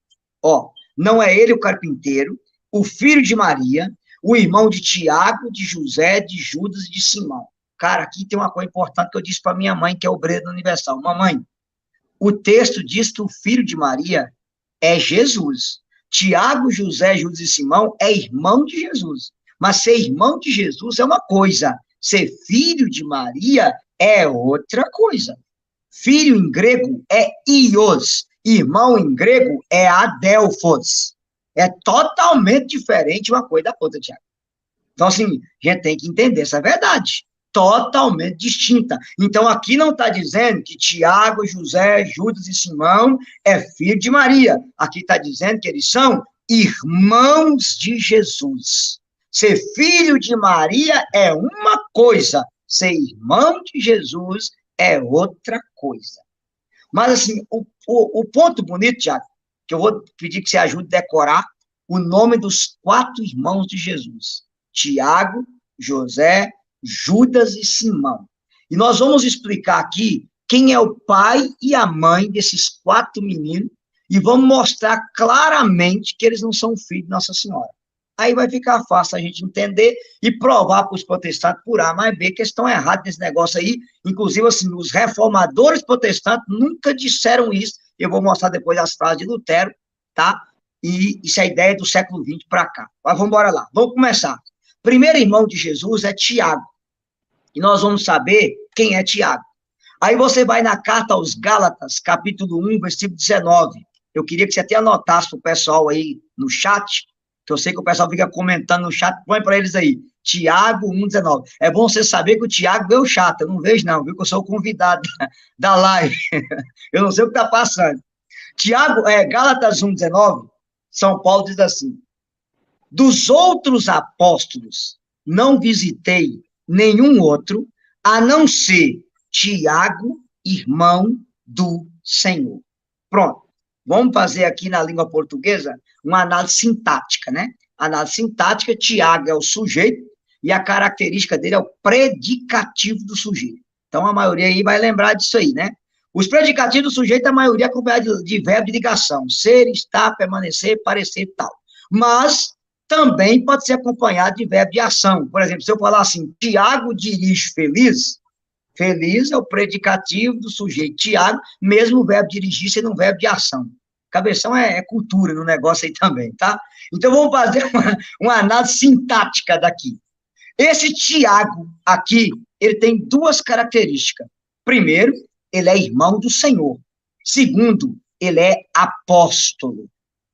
Ó, não é ele o carpinteiro, o filho de Maria, o irmão de Tiago, de José, de Judas e de Simão. Cara, aqui tem uma coisa importante que eu disse para minha mãe, que é obreira da Universal. Mamãe, o texto diz que o filho de Maria é Jesus. Tiago, José, Judas e Simão é irmão de Jesus. Mas ser irmão de Jesus é uma coisa, ser filho de Maria é outra coisa. Filho em grego é ios, irmão em grego é adelphos. É totalmente diferente uma coisa da outra, Tiago. Então, assim, a gente tem que entender essa verdade. Totalmente distinta. Então, aqui não está dizendo que Tiago, José, Judas e Simão é filho de Maria. Aqui está dizendo que eles são irmãos de Jesus. Ser filho de Maria é uma coisa, ser irmão de Jesus é outra coisa. Mas, assim, o ponto bonito, Tiago, que eu vou pedir que você ajude a decorar o nome dos 4 irmãos de Jesus. Tiago, José, Judas e Simão. E nós vamos explicar aqui quem é o pai e a mãe desses 4 meninos e vamos mostrar claramente que eles não são filhos de Nossa Senhora. Aí vai ficar fácil a gente entender e provar para os protestantes por A mais B que eles estão errados nesse negócio aí. Inclusive, assim, os reformadores protestantes nunca disseram isso. Eu vou mostrar depois as frases de Lutero, tá? E isso é a ideia do século XX para cá. Mas vamos embora lá. Vamos começar. Primeiro irmão de Jesus é Tiago. E nós vamos saber quem é Tiago. Aí você vai na carta aos Gálatas, capítulo 1, versículo 19. Eu queria que você até anotasse para o pessoal aí no chat, que eu sei que o pessoal fica comentando no chat, põe para eles aí. Tiago 1,19. É bom você saber que o Tiago vê o chat, eu não vejo não, viu, que eu sou o convidado da live. Eu não sei o que está passando. Tiago, Gálatas 1,19, São Paulo diz assim: dos outros apóstolos não visitei nenhum outro, a não ser Tiago, irmão do Senhor. Pronto. Vamos fazer aqui na língua portuguesa uma análise sintática, né? Análise sintática, Tiago é o sujeito e a característica dele é o predicativo do sujeito. Então, a maioria aí vai lembrar disso aí, né? Os predicativos do sujeito, a maioria é acompanhada de verbo de ligação. Ser, estar, permanecer, parecer e tal. Mas também pode ser acompanhado de verbo de ação. Por exemplo, se eu falar assim, Tiago dirige feliz, feliz é o predicativo do sujeito Tiago, mesmo o verbo dirigir sendo um verbo de ação. Cabeção é cultura no negócio aí também, tá? Então, vamos fazer uma análise sintática daqui. Esse Tiago aqui, ele tem 2 características. Primeiro, ele é irmão do Senhor. Segundo, ele é apóstolo.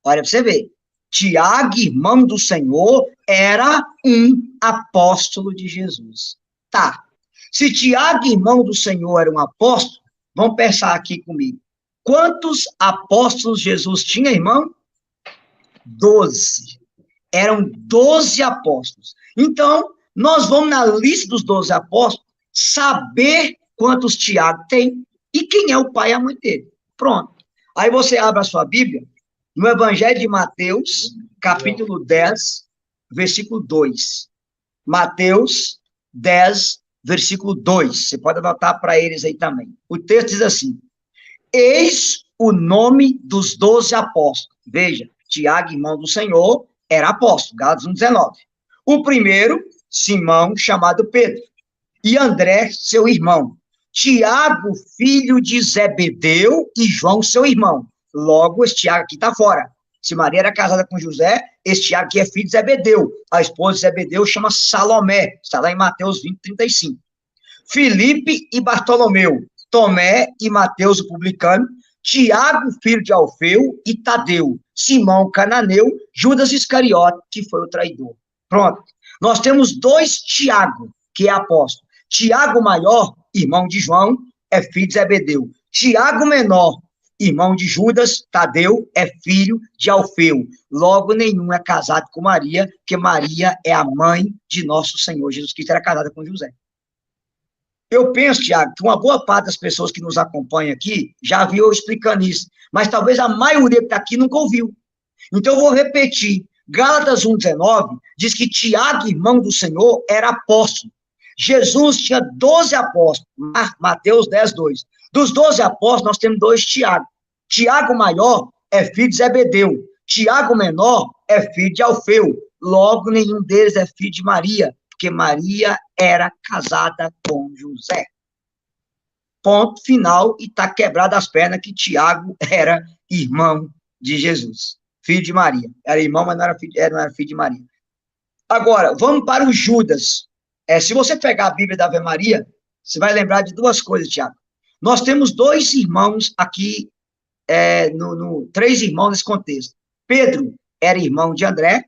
Olha para você ver. Tiago, irmão do Senhor, era um apóstolo de Jesus. Tá. Se Tiago, irmão do Senhor, era um apóstolo, vamos pensar aqui comigo. Quantos apóstolos Jesus tinha, irmão? 12. Eram 12 apóstolos. Então, nós vamos na lista dos 12 apóstolos saber quantos Tiago tem e quem é o pai e a mãe dele. Pronto. Aí você abre a sua Bíblia no Evangelho de Mateus, capítulo 10, versículo 2. Mateus 10, versículo 2. Você pode anotar para eles aí também. O texto diz assim: eis o nome dos 12 apóstolos. Veja, Tiago, irmão do Senhor, era apóstolo, Gálatas 1,19. O primeiro, Simão, chamado Pedro. E André, seu irmão. Tiago, filho de Zebedeu, e João, seu irmão. Logo, esse Tiago aqui está fora. Se Maria era casada com José, esse Tiago aqui é filho de Zebedeu. A esposa de Zebedeu chama Salomé. Está lá em Mateus 20, 35. Filipe e Bartolomeu. Tomé e Mateus, o publicano. Tiago, filho de Alfeu, e Tadeu. Simão, cananeu. Judas Iscariote, que foi o traidor. Pronto. Nós temos 2 Tiago, que é apóstolo. Tiago maior, irmão de João, é filho de Zebedeu. Tiago menor, irmão de Judas, Tadeu, é filho de Alfeu. Logo, nenhum é casado com Maria, porque Maria é a mãe de nosso Senhor Jesus Cristo, era casada com José. Eu penso, Tiago, que uma boa parte das pessoas que nos acompanham aqui já viu eu explicando isso, mas talvez a maioria que está aqui nunca ouviu. Então, eu vou repetir. Gálatas 1,19 diz que Tiago, irmão do Senhor, era apóstolo. Jesus tinha 12 apóstolos, Mateus 10, 2. Dos 12 apóstolos, nós temos 2 Tiago. Tiago maior é filho de Zebedeu. Tiago menor é filho de Alfeu. Logo, nenhum deles é filho de Maria, porque Maria era casada com José. ponto final, e está quebrado as pernas que Tiago era irmão de Jesus, filho de Maria. Era irmão, mas não era filho de Maria. Agora, vamos para o Judas. Se você pegar a Bíblia da Ave Maria, você vai lembrar de duas coisas, Tiago. Nós temos dois irmãos aqui, três irmãos nesse contexto. Pedro era irmão de André,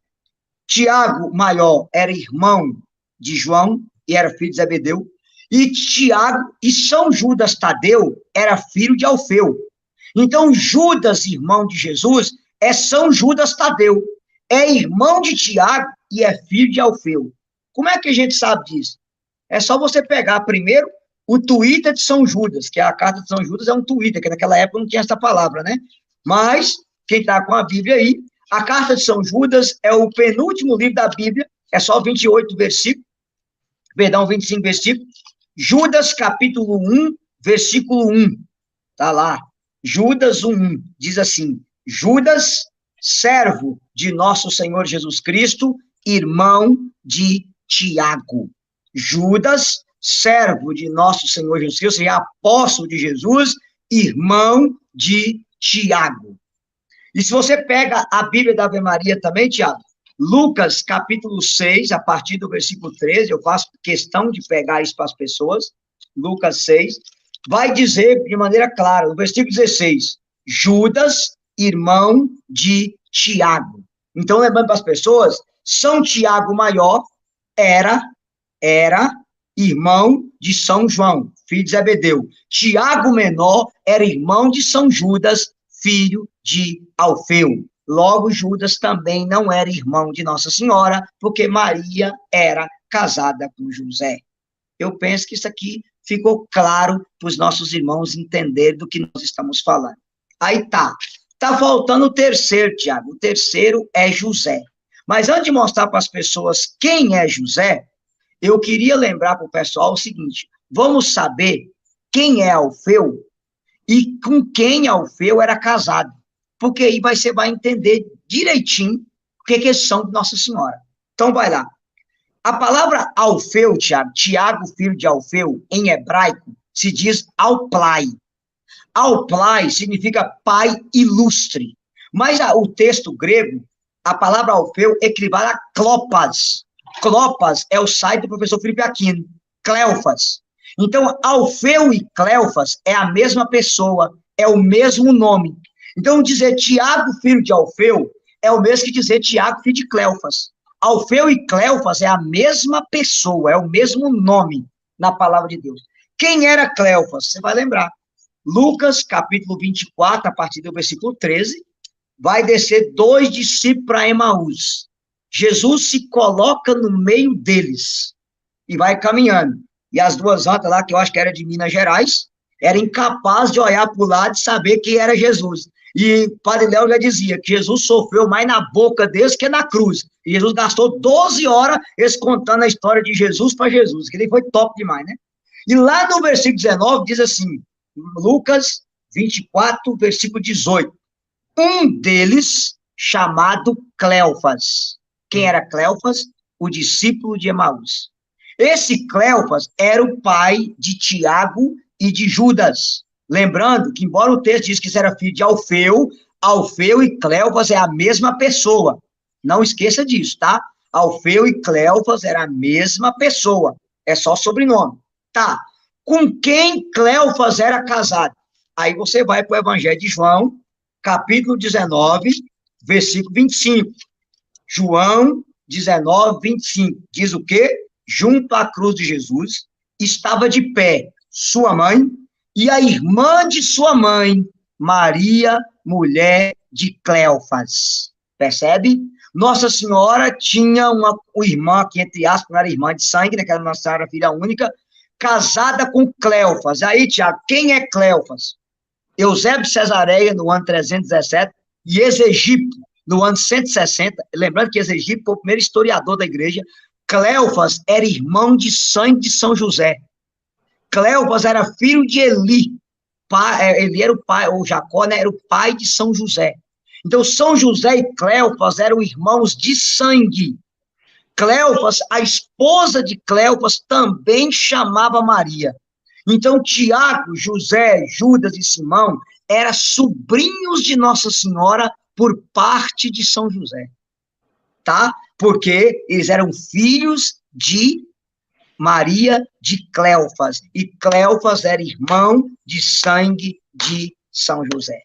Tiago, maior, era irmão de João, e era filho de Zebedeu, e Tiago e São Judas Tadeu era filho de Alfeu. Então, Judas, irmão de Jesus, é São Judas Tadeu, é irmão de Tiago e é filho de Alfeu. Como é que a gente sabe disso? É só você pegar primeiro o Twitter de São Judas, que a carta de São Judas é um Twitter, que naquela época não tinha essa palavra, né? Mas, quem está com a Bíblia aí, a carta de São Judas é o penúltimo livro da Bíblia, é só 25 versículos. Judas, capítulo 1, versículo 1. Tá lá. Judas 1, diz assim: Judas, servo de nosso Senhor Jesus Cristo, irmão de Tiago. Judas, servo de nosso Senhor Jesus Cristo, seja apóstolo de Jesus, irmão de Tiago. E se você pega a Bíblia da Ave Maria também, Tiago, Lucas, capítulo 6, a partir do versículo 13, eu faço questão de pegar isso para as pessoas, Lucas 6, vai dizer de maneira clara, no versículo 16, Judas, irmão de Tiago. Então, lembrando para as pessoas, São Tiago maior era irmão de São João, filho de Zebedeu. Tiago menor era irmão de São Judas, filho de Alfeu. Logo, Judas também não era irmão de Nossa Senhora, porque Maria era casada com José. Eu penso que isso aqui ficou claro para os nossos irmãos entenderem do que nós estamos falando. Aí tá. Tá faltando o terceiro, Tiago. O terceiro é José. Mas antes de mostrar para as pessoas quem é José, eu queria lembrar para o pessoal o seguinte: vamos saber quem é Alfeu e com quem Alfeu era casado. Porque aí você vai entender direitinho o que eles são de Nossa Senhora. Então, vai lá. A palavra Alfeu, Tiago, filho de Alfeu, em hebraico, se diz Alplai. Alplai significa pai ilustre. Mas o texto grego, a palavra Alfeu equivale a Clopas. Clopas é o site do professor Felipe Aquino. Cleofas. Então, Alfeu e Cleofas é a mesma pessoa, é o mesmo nome. Então, dizer Tiago, filho de Alfeu, é o mesmo que dizer Tiago, filho de Cleofas. Alfeu e Cleofas é a mesma pessoa, é o mesmo nome na palavra de Deus. Quem era Cleofas? Você vai lembrar. Lucas, capítulo 24, a partir do versículo 13, vai descer 2 discípulos para Emaús. Jesus se coloca no meio deles e vai caminhando. E as duas antas lá, que eu acho que era de Minas Gerais, eram incapazes de olhar para o lado e saber quem era Jesus. E o Padre Léo já dizia que Jesus sofreu mais na boca deles que na cruz. E Jesus gastou 12 horas eles contando a história de Jesus para Jesus, que ele foi top demais, né? E lá no versículo 19 diz assim, Lucas 24, versículo 18. Um deles, chamado Cleofas. Quem era Cleofas? O discípulo de Emaús. Esse Cleofas era o pai de Tiago e de Judas. Lembrando que, embora o texto diz que isso era filho de Alfeu, Alfeu e Cleofas é a mesma pessoa. Não esqueça disso, tá? Alfeu e Cleofas era a mesma pessoa. É só sobrenome. Tá. Com quem Cleofas era casado? Aí você vai para o Evangelho de João, capítulo 19, versículo 25. João 19, 25. Diz o quê? Junto à cruz de Jesus, estava de pé sua mãe e a irmã de sua mãe, Maria, mulher de Cleofas. Percebe? Nossa Senhora tinha uma irmã, que entre aspas, não era irmã de sangue, né, que era Nossa Senhora filha única, casada com Cleofas. Aí, Tiago, quem é Cleofas? Eusébio de Cesareia, no ano 317, e Exegipo, no ano 160, lembrando que Exegipo foi o primeiro historiador da igreja. Cleofas era irmão de sangue de São José. Cleofas era filho de Eli. Ele era o pai, ou Jacó, né, era o pai de São José. Então, São José e Cleofas eram irmãos de sangue. Cleofas, a esposa de Cleofas, também chamava Maria. Então, Tiago, José, Judas e Simão eram sobrinhos de Nossa Senhora por parte de São José, tá? Porque eles eram filhos de Maria de Cleofas, e Cleofas era irmão de sangue de São José.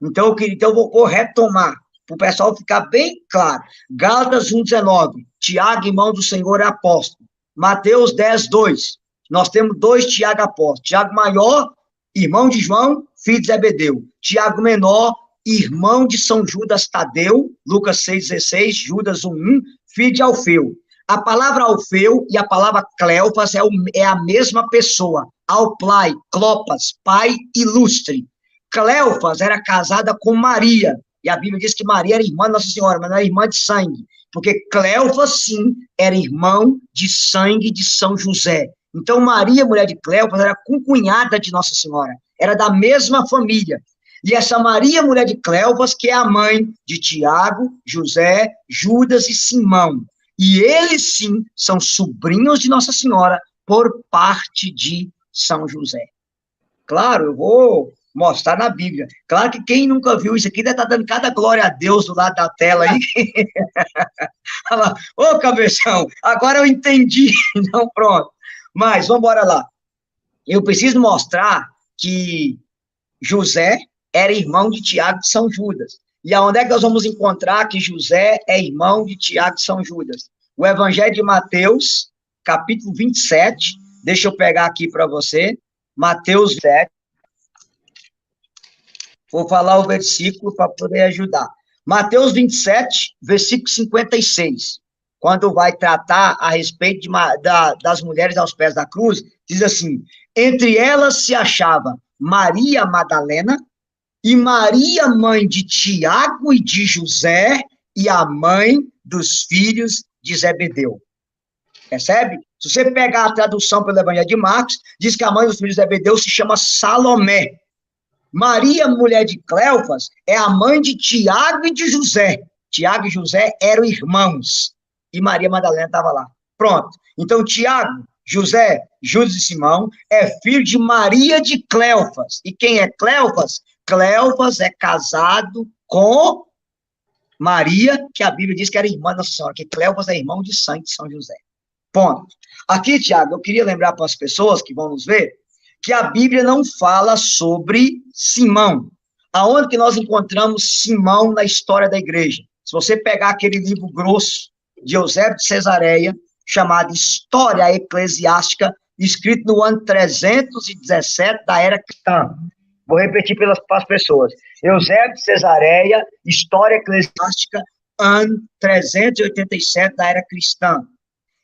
Então, eu vou retomar, para o pessoal ficar bem claro. Gálatas 1,19, Tiago, irmão do Senhor, é apóstolo. Mateus 10,2, nós temos 2 Tiago apóstolos. Tiago maior, irmão de João, filho de Zebedeu. Tiago menor, irmão de São Judas Tadeu, Lucas 6,16, Judas 1,1, filho de Alfeu. A palavra Alfeu e a palavra Cleofas é a mesma pessoa. Alplai, Clopas, pai ilustre. Cleofas era casada com Maria, e a Bíblia diz que Maria era irmã de Nossa Senhora, mas não era irmã de sangue, porque Cleofas, sim, era irmão de sangue de São José. Então, Maria, mulher de Cleofas, era concunhada de Nossa Senhora, era da mesma família. E essa Maria, mulher de Cleofas, que é a mãe de Tiago, José, Judas e Simão. E eles, sim, são sobrinhos de Nossa Senhora por parte de São José. Claro, eu vou mostrar na Bíblia. Claro que quem nunca viu isso aqui deve estar dando cada glória a Deus do lado da tela aí. Ô, cabeção, agora eu entendi. Então, pronto. Mas, vamos embora lá. Eu preciso mostrar que José era irmão de Tiago de São Judas. E aonde é que nós vamos encontrar que José é irmão de Tiago de São Judas? O Evangelho de Mateus, capítulo 27. Deixa eu pegar aqui para você. Mateus 7. Vou falar o versículo para poder ajudar. Mateus 27, versículo 56. Quando vai tratar a respeito das mulheres aos pés da cruz, diz assim: entre elas se achava Maria Madalena e Maria, mãe de Tiago e de José, e a mãe dos filhos de Zebedeu. Percebe? Se você pegar a tradução pelo Evangelho de Marcos, diz que a mãe dos filhos de Zebedeu se chama Salomé. Maria, mulher de Cleofas, é a mãe de Tiago e de José. Tiago e José eram irmãos. E Maria Madalena estava lá. Pronto. Então, Tiago, José, Judas e Simão é filho de Maria de Cleofas. E quem é Cleofas? Cleofas é casado com Maria, que a Bíblia diz que era irmã da Nossa Senhora, que Cleofas é irmão de sangue de São José. Ponto. Aqui, Tiago, eu queria lembrar para as pessoas que vão nos ver que a Bíblia não fala sobre Simão. Aonde que nós encontramos Simão na história da igreja? Se você pegar aquele livro grosso de Eusébio de Cesareia, chamado História Eclesiástica, escrito no ano 317 da era cristã. Vou repetir para as pessoas. Eusébio de Cesareia, História Eclesiástica, ano 387 da era cristã.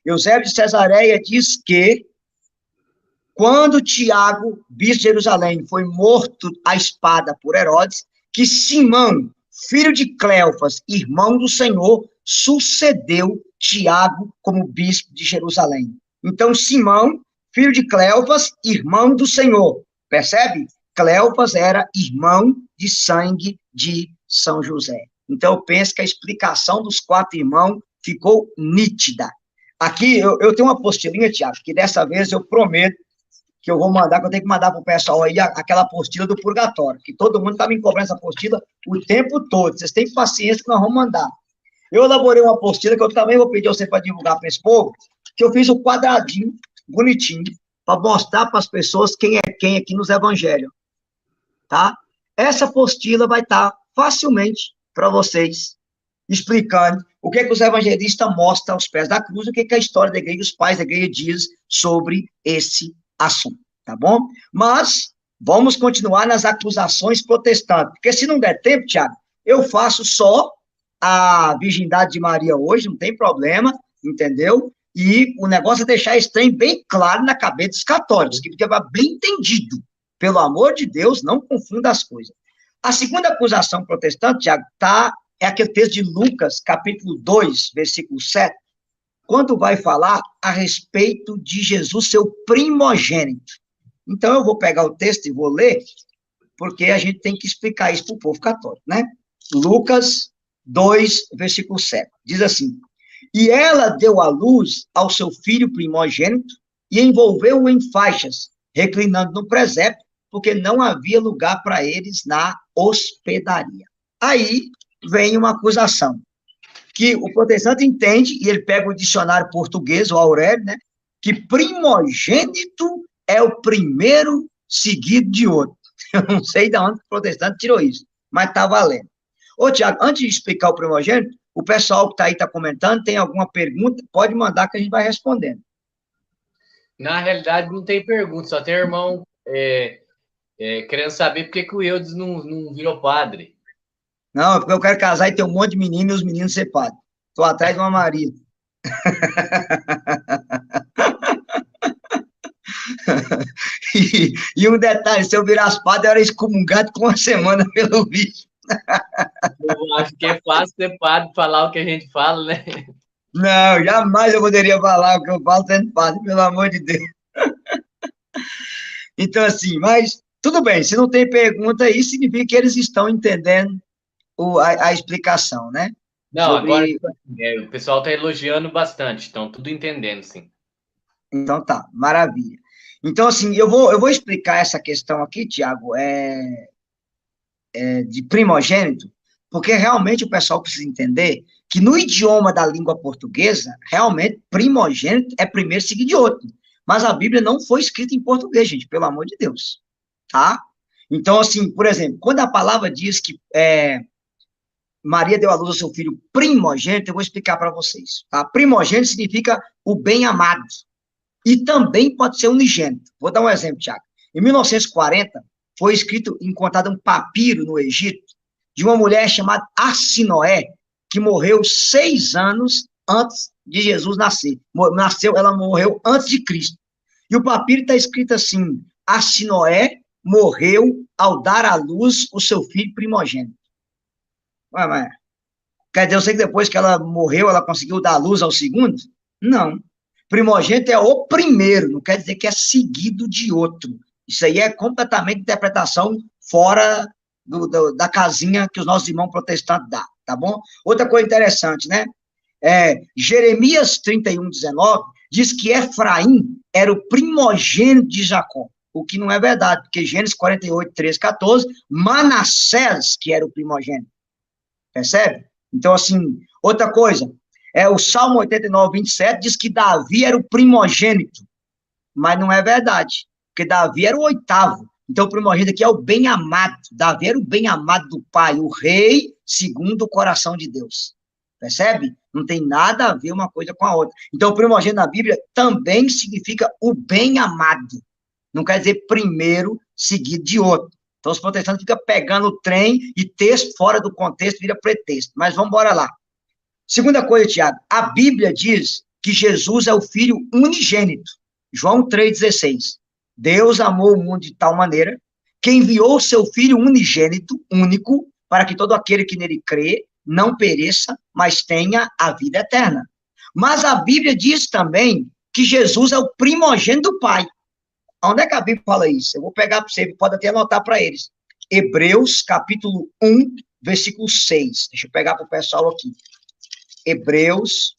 Eusébio de Cesareia diz que quando Tiago, bispo de Jerusalém, foi morto à espada por Herodes, que Simão, filho de Cleofas, irmão do Senhor, sucedeu Tiago como bispo de Jerusalém. Então, Simão, filho de Cleofas, irmão do Senhor. Percebe? Cleofas era irmão de sangue de São José. Então, eu penso que a explicação dos 4 irmãos ficou nítida. Aqui, eu tenho uma apostilinha, Tiago, que dessa vez eu prometo que eu vou mandar, que eu tenho que mandar para o pessoal aí aquela apostila do purgatório, que todo mundo está me cobrando essa apostila o tempo todo. Vocês têm paciência que nós vamos mandar. Eu elaborei uma apostila que eu também vou pedir a você para divulgar para esse povo, que eu fiz um quadradinho, bonitinho, para mostrar para as pessoas quem é quem aqui nos evangelhos. Tá? Essa apostila vai estar facilmente para vocês, explicando o que os evangelistas mostram aos pés da cruz, o que a história da igreja, os pais da igreja diz sobre esse assunto, tá bom? Mas vamos continuar nas acusações protestantes, porque se não der tempo, Tiago, eu faço só a virgindade de Maria hoje, não tem problema, entendeu? E o negócio é deixar esse trem bem claro na cabeça dos católicos, que fica bem entendido. Pelo amor de Deus, não confunda as coisas. A segunda acusação protestante, Tiago, é aquele texto de Lucas, capítulo 2, versículo 7, quando vai falar a respeito de Jesus, seu primogênito. Então, eu vou pegar o texto e vou ler, porque a gente tem que explicar isso para o povo católico, né? Lucas 2, versículo 7. Diz assim: e ela deu à luz ao seu filho primogênito e envolveu-o em faixas, reclinando no presépio, porque não havia lugar para eles na hospedaria. Aí vem uma acusação, que o protestante entende, e ele pega o dicionário português, o Aurélio, né, que primogênito é o primeiro seguido de outro. Eu não sei de onde o protestante tirou isso, mas está valendo. Ô, Tiago, antes de explicar o primogênito, o pessoal que está aí está comentando, tem alguma pergunta, pode mandar que a gente vai respondendo. Na realidade, não tem pergunta, só tem irmão querendo saber por que o Eudes não virou padre. Não, é porque eu quero casar e ter um monte de menino e os meninos ser padre. Estou atrás de uma Maria. E um detalhe, se eu virasse padre, eu era excomungado com uma semana pelo vídeo. Eu acho que é fácil ser padre, falar o que a gente fala, né? Não, jamais eu poderia falar o que eu falo sendo padre, pelo amor de Deus. Então, assim, mas tudo bem, se não tem pergunta aí, significa que eles estão entendendo a explicação, né? Não, agora o pessoal está elogiando bastante, estão tudo entendendo, sim. Então tá, maravilha. Então, assim, eu vou explicar essa questão aqui, Tiago, de primogênito, porque realmente o pessoal precisa entender que no idioma da língua portuguesa, realmente, primogênito é primeiro seguido de outro. Mas a Bíblia não foi escrita em português, gente, pelo amor de Deus, tá? Então, assim, por exemplo, quando a palavra diz que Maria deu à luz ao seu filho primogênito, eu vou explicar para vocês, tá? Primogênito significa o bem-amado, e também pode ser unigênito. Vou dar um exemplo, Tiago. Em 1940, foi encontrado um papiro no Egito, de uma mulher chamada Assinoé, que morreu 6 anos antes de Jesus nascer. Ela morreu antes de Cristo. E o papiro está escrito assim: Assinoé morreu ao dar à luz o seu filho primogênito. Mas, quer dizer, eu sei que depois que ela morreu, ela conseguiu dar à luz ao segundo? Não. Primogênito é o primeiro, não quer dizer que é seguido de outro. Isso aí é completamente interpretação fora da casinha que os nossos irmãos protestantes dão, tá bom? Outra coisa interessante, né? Jeremias 31, 19, diz que Efraim era o primogênito de Jacó, o que não é verdade, porque Gênesis 48, 13, 14, Manassés que era o primogênito, percebe? Então, assim, outra coisa, o Salmo 89, 27 diz que Davi era o primogênito, mas não é verdade, porque Davi era o 8º. Então, o primogênito aqui é o bem-amado. Davi era o bem-amado do pai, o rei segundo o coração de Deus. Percebe? Não tem nada a ver uma coisa com a outra. Então, o primogênito na Bíblia também significa o bem-amado. Não quer dizer primeiro seguido de outro. Então, os protestantes ficam pegando o trem e texto fora do contexto vira pretexto. Mas vamos embora lá. Segunda coisa, Tiago, a Bíblia diz que Jesus é o Filho unigênito. João 3,16. Deus amou o mundo de tal maneira que enviou o seu Filho unigênito, único, para que todo aquele que nele crê não pereça, mas tenha a vida eterna. Mas a Bíblia diz também que Jesus é o primogênito do Pai. Onde é que a Bíblia fala isso? Eu vou pegar para você, pode até anotar para eles. Hebreus, capítulo 1, versículo 6. Deixa eu pegar para o pessoal aqui. Hebreus,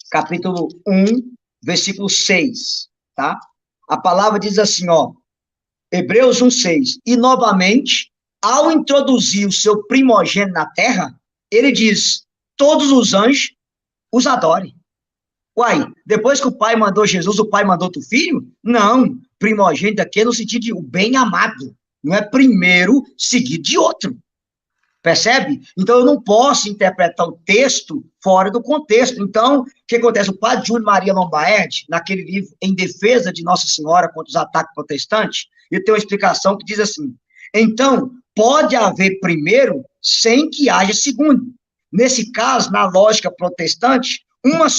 capítulo 1, versículo 6, tá? A palavra diz assim, ó, Hebreus 1, 6, e novamente, ao introduzir o seu primogênito na terra, ele diz, todos os anjos os adorem. Uai, depois que o pai mandou Jesus, o pai mandou outro filho? Não, primogênito aqui é no sentido de o bem-amado, não é primeiro seguido de outro. Percebe? Então, eu não posso interpretar o texto fora do contexto. Então, o que acontece? O padre Júlio Maria Lombaerdi, naquele livro Em Defesa de Nossa Senhora contra os Ataques Protestantes, ele tem uma explicação que diz assim, então, pode haver primeiro sem que haja segundo. Nesse caso, na lógica protestante, uma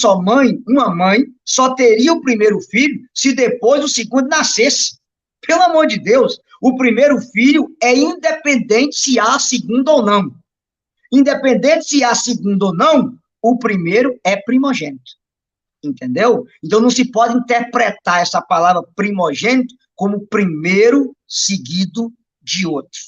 mãe, só teria o primeiro filho se depois o segundo nascesse. Pelo amor de Deus, o primeiro filho é independente se há segundo ou não. Independente se há segundo ou não, o primeiro é primogênito. Entendeu? Então não se pode interpretar essa palavra primogênito como primeiro seguido de outro.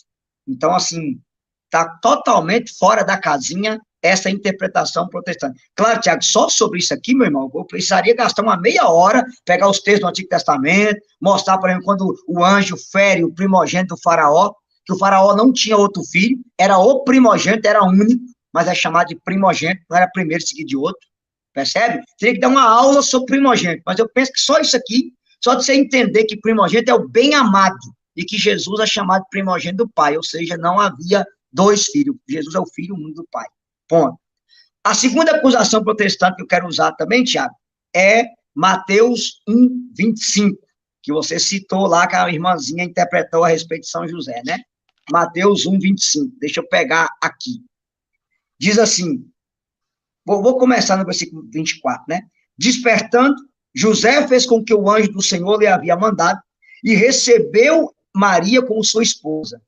Então, assim, está totalmente fora da casinha essa interpretação protestante. Claro, Tiago, só sobre isso aqui, meu irmão, eu precisaria gastar uma meia hora, pegar os textos do Antigo Testamento, mostrar, por exemplo, quando o anjo fere o primogênito do faraó, que o faraó não tinha outro filho, era o primogênito, era único, mas é chamado de primogênito, não era primeiro seguido de outro, percebe? Teria que dar uma aula sobre primogênito, mas eu penso que só isso aqui, só de você entender que primogênito é o bem amado, e que Jesus é chamado primogênito do Pai, ou seja, não havia dois filhos, Jesus é o filho único do Pai, ponto. A segunda acusação protestante que eu quero usar também, Tiago, é Mateus 1, 25, que você citou lá, que a irmãzinha interpretou a respeito de São José, né? Mateus 1, 25, deixa eu pegar aqui. Diz assim, vou começar no versículo 24, né? Despertando, José fez com que o anjo do Senhor lhe havia mandado e recebeu Maria como sua esposa.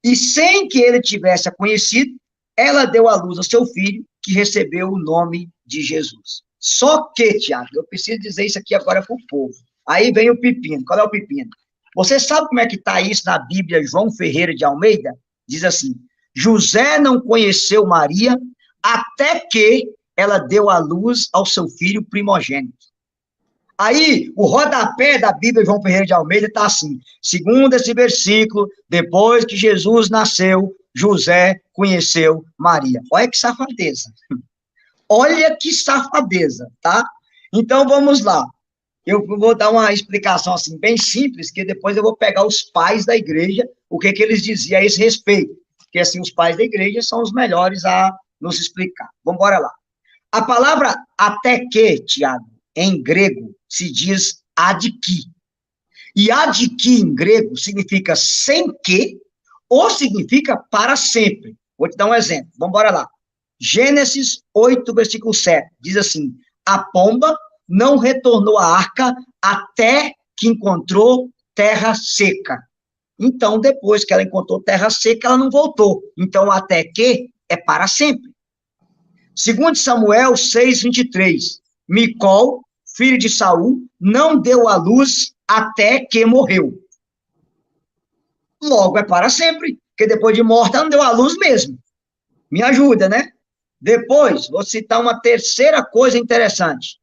E sem que ele tivesse a conhecido, ela deu à luz ao seu filho, que recebeu o nome de Jesus. Só que, Tiago, eu preciso dizer isso aqui agora para o povo. Aí vem o pepino. Qual é o pepino? Você sabe como é que está isso na Bíblia, João Ferreira de Almeida? Diz assim, José não conheceu Maria até que ela deu à luz ao seu filho primogênito. Aí, o rodapé da Bíblia, João Ferreira de Almeida, está assim, segundo esse versículo, depois que Jesus nasceu, José conheceu Maria. Olha que safadeza. Olha que safadeza, tá? Então, vamos lá. Eu vou dar uma explicação, assim, bem simples, que depois eu vou pegar os pais da igreja, o que eles diziam a esse respeito. Porque, assim, os pais da igreja são os melhores a nos explicar. Vamos embora lá. A palavra até que, Tiago, em grego, se diz adqui. E adqui, em grego, significa sem que, ou significa para sempre. Vou te dar um exemplo. Vamos embora lá. Gênesis 8, versículo 7, diz assim, a pomba não retornou à arca até que encontrou terra seca. Então, depois que ela encontrou terra seca, ela não voltou. Então, até que é para sempre. Segundo Samuel 6, 23, Micol, filho de Saul, não deu à luz até que morreu. Logo é para sempre, porque depois de morta ela não deu à luz mesmo. Me ajuda, né? Depois, vou citar uma terceira coisa interessante.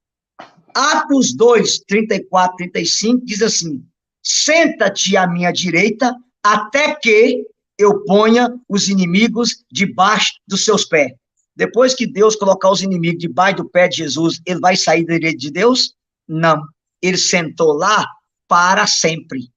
Atos 2, 34, 35, diz assim, senta-te à minha direita até que eu ponha os inimigos debaixo dos seus pés. Depois que Deus colocar os inimigos debaixo do pé de Jesus, ele vai sair da direita de Deus? Não. Ele sentou lá para sempre.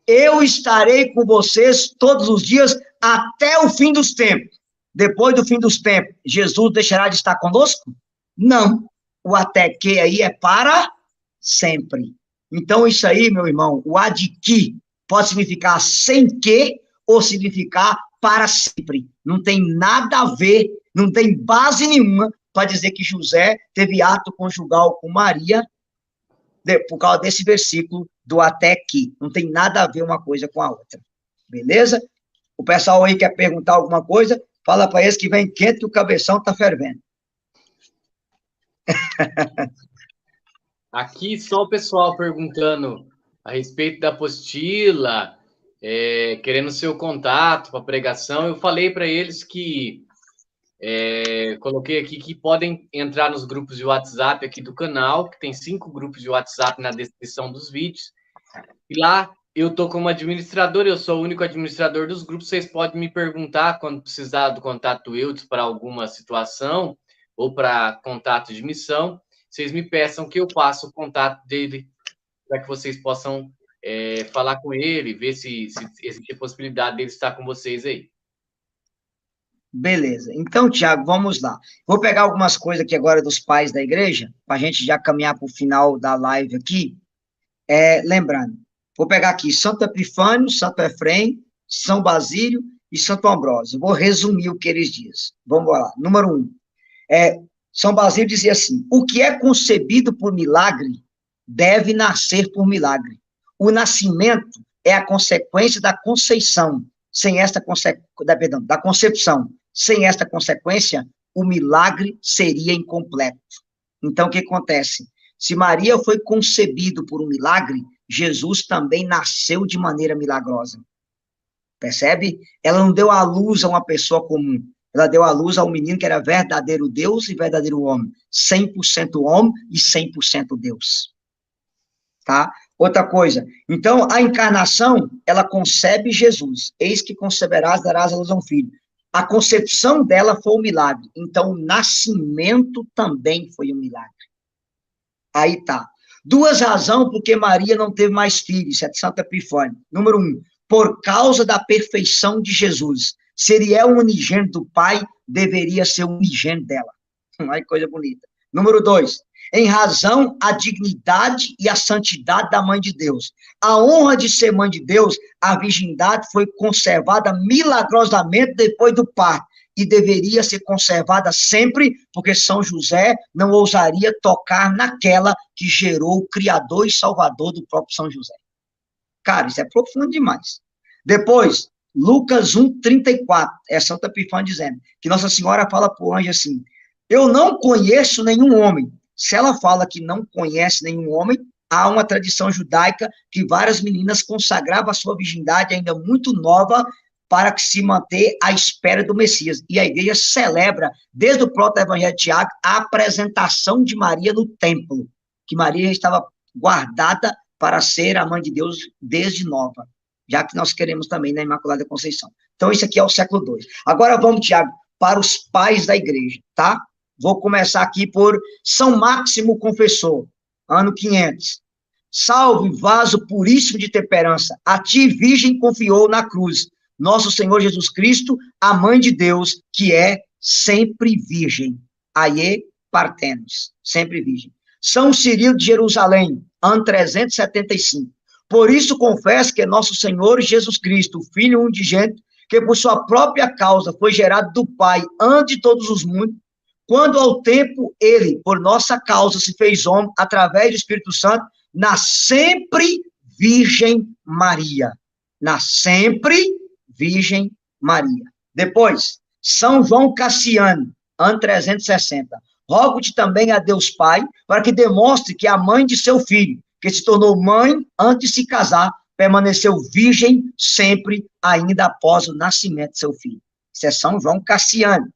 Eu estarei com vocês todos os dias até o fim dos tempos. Depois do fim dos tempos, Jesus deixará de estar conosco? Não. O até que aí é para sempre. Então, isso aí, meu irmão, o adqui pode significar sem que ou significar para sempre. Não tem nada a ver, não tem base nenhuma para dizer que José teve ato conjugal com Maria por causa desse versículo do até que. Não tem nada a ver uma coisa com a outra. Beleza? O pessoal aí quer perguntar alguma coisa, fala para eles que vem quente que o cabeção está fervendo. Aqui só o pessoal perguntando a respeito da apostila, querendo seu contato para pregação. Eu falei para eles que coloquei aqui que podem entrar nos grupos de WhatsApp aqui do canal, que tem 5 grupos de WhatsApp na descrição dos vídeos. E lá eu estou como administrador, eu sou o único administrador dos grupos. Vocês podem me perguntar quando precisar do contato do Eudes para alguma situação ou para contato de missão. Vocês me peçam que eu passe o contato dele para que vocês possam falar com ele, ver se existe a possibilidade dele estar com vocês aí. Beleza. Então, Tiago, vamos lá. Vou pegar algumas coisas aqui agora dos pais da igreja, para a gente já caminhar para o final da live aqui. Lembrando, vou pegar aqui Santo Epifânio, Santo Efrem, São Basílio e Santo Ambrósio. Vou resumir o que eles dizem. Vamos lá. Número 1. São Basílio dizia assim, o que é concebido por milagre deve nascer por milagre. O nascimento é a consequência da conceição. Da concepção. Sem esta consequência, o milagre seria incompleto. Então, o que acontece? Se Maria foi concebido por um milagre, Jesus também nasceu de maneira milagrosa. Percebe? Ela não deu à luz a uma pessoa comum. Ela deu à luz a um menino que era verdadeiro Deus e verdadeiro homem. 100% homem e 100% Deus. Tá? Outra coisa. Então, a encarnação, ela concebe Jesus. Eis que conceberás, darás à luz a um filho. A concepção dela foi um milagre. Então, o nascimento também foi um milagre. Aí tá. Duas razões porque Maria não teve mais filhos, isso é de Santo Epifânio. Número 1, por causa da perfeição de Jesus. Se ele é o unigênito do Pai, deveria ser o unigênito dela. Olha que coisa bonita. Número 2, em razão à dignidade e à santidade da Mãe de Deus. A honra de ser Mãe de Deus, a virgindade foi conservada milagrosamente depois do parto e deveria ser conservada sempre, porque São José não ousaria tocar naquela que gerou o Criador e Salvador do próprio São José. Cara, isso é profundo demais. Depois, Lucas 1,34, é Santa Epifânia dizendo, que Nossa Senhora fala para o anjo assim, eu não conheço nenhum homem. Se ela fala que não conhece nenhum homem, há uma tradição judaica que várias meninas consagravam a sua virgindade ainda muito nova para que se manter à espera do Messias. E a igreja celebra, desde o proto-evangelho de Tiago, a apresentação de Maria no templo, que Maria estava guardada para ser a mãe de Deus desde nova, já que nós queremos também na Imaculada Conceição. Então, isso aqui é o século II. Agora vamos, Tiago, para os pais da igreja, tá? Vou começar aqui por São Máximo Confessor, ano 500. Salve, vaso puríssimo de temperança, a ti, Virgem, confiou na cruz nosso Senhor Jesus Cristo, a Mãe de Deus, que é sempre virgem. Aie partenos, sempre virgem. São Cirilo de Jerusalém, ano 375. Por isso confesso que nosso Senhor Jesus Cristo, Filho unigênito, que por sua própria causa foi gerado do Pai antes de todos os mundos, quando ao tempo ele, por nossa causa, se fez homem através do Espírito Santo, na sempre Virgem Maria. Na sempre Virgem Maria. Depois, São João Cassiano, ano 360. Rogo-te também a Deus Pai, para que demonstre que a mãe de seu filho, que se tornou mãe antes de se casar, permaneceu virgem sempre, ainda após o nascimento de seu filho. Isso é São João Cassiano.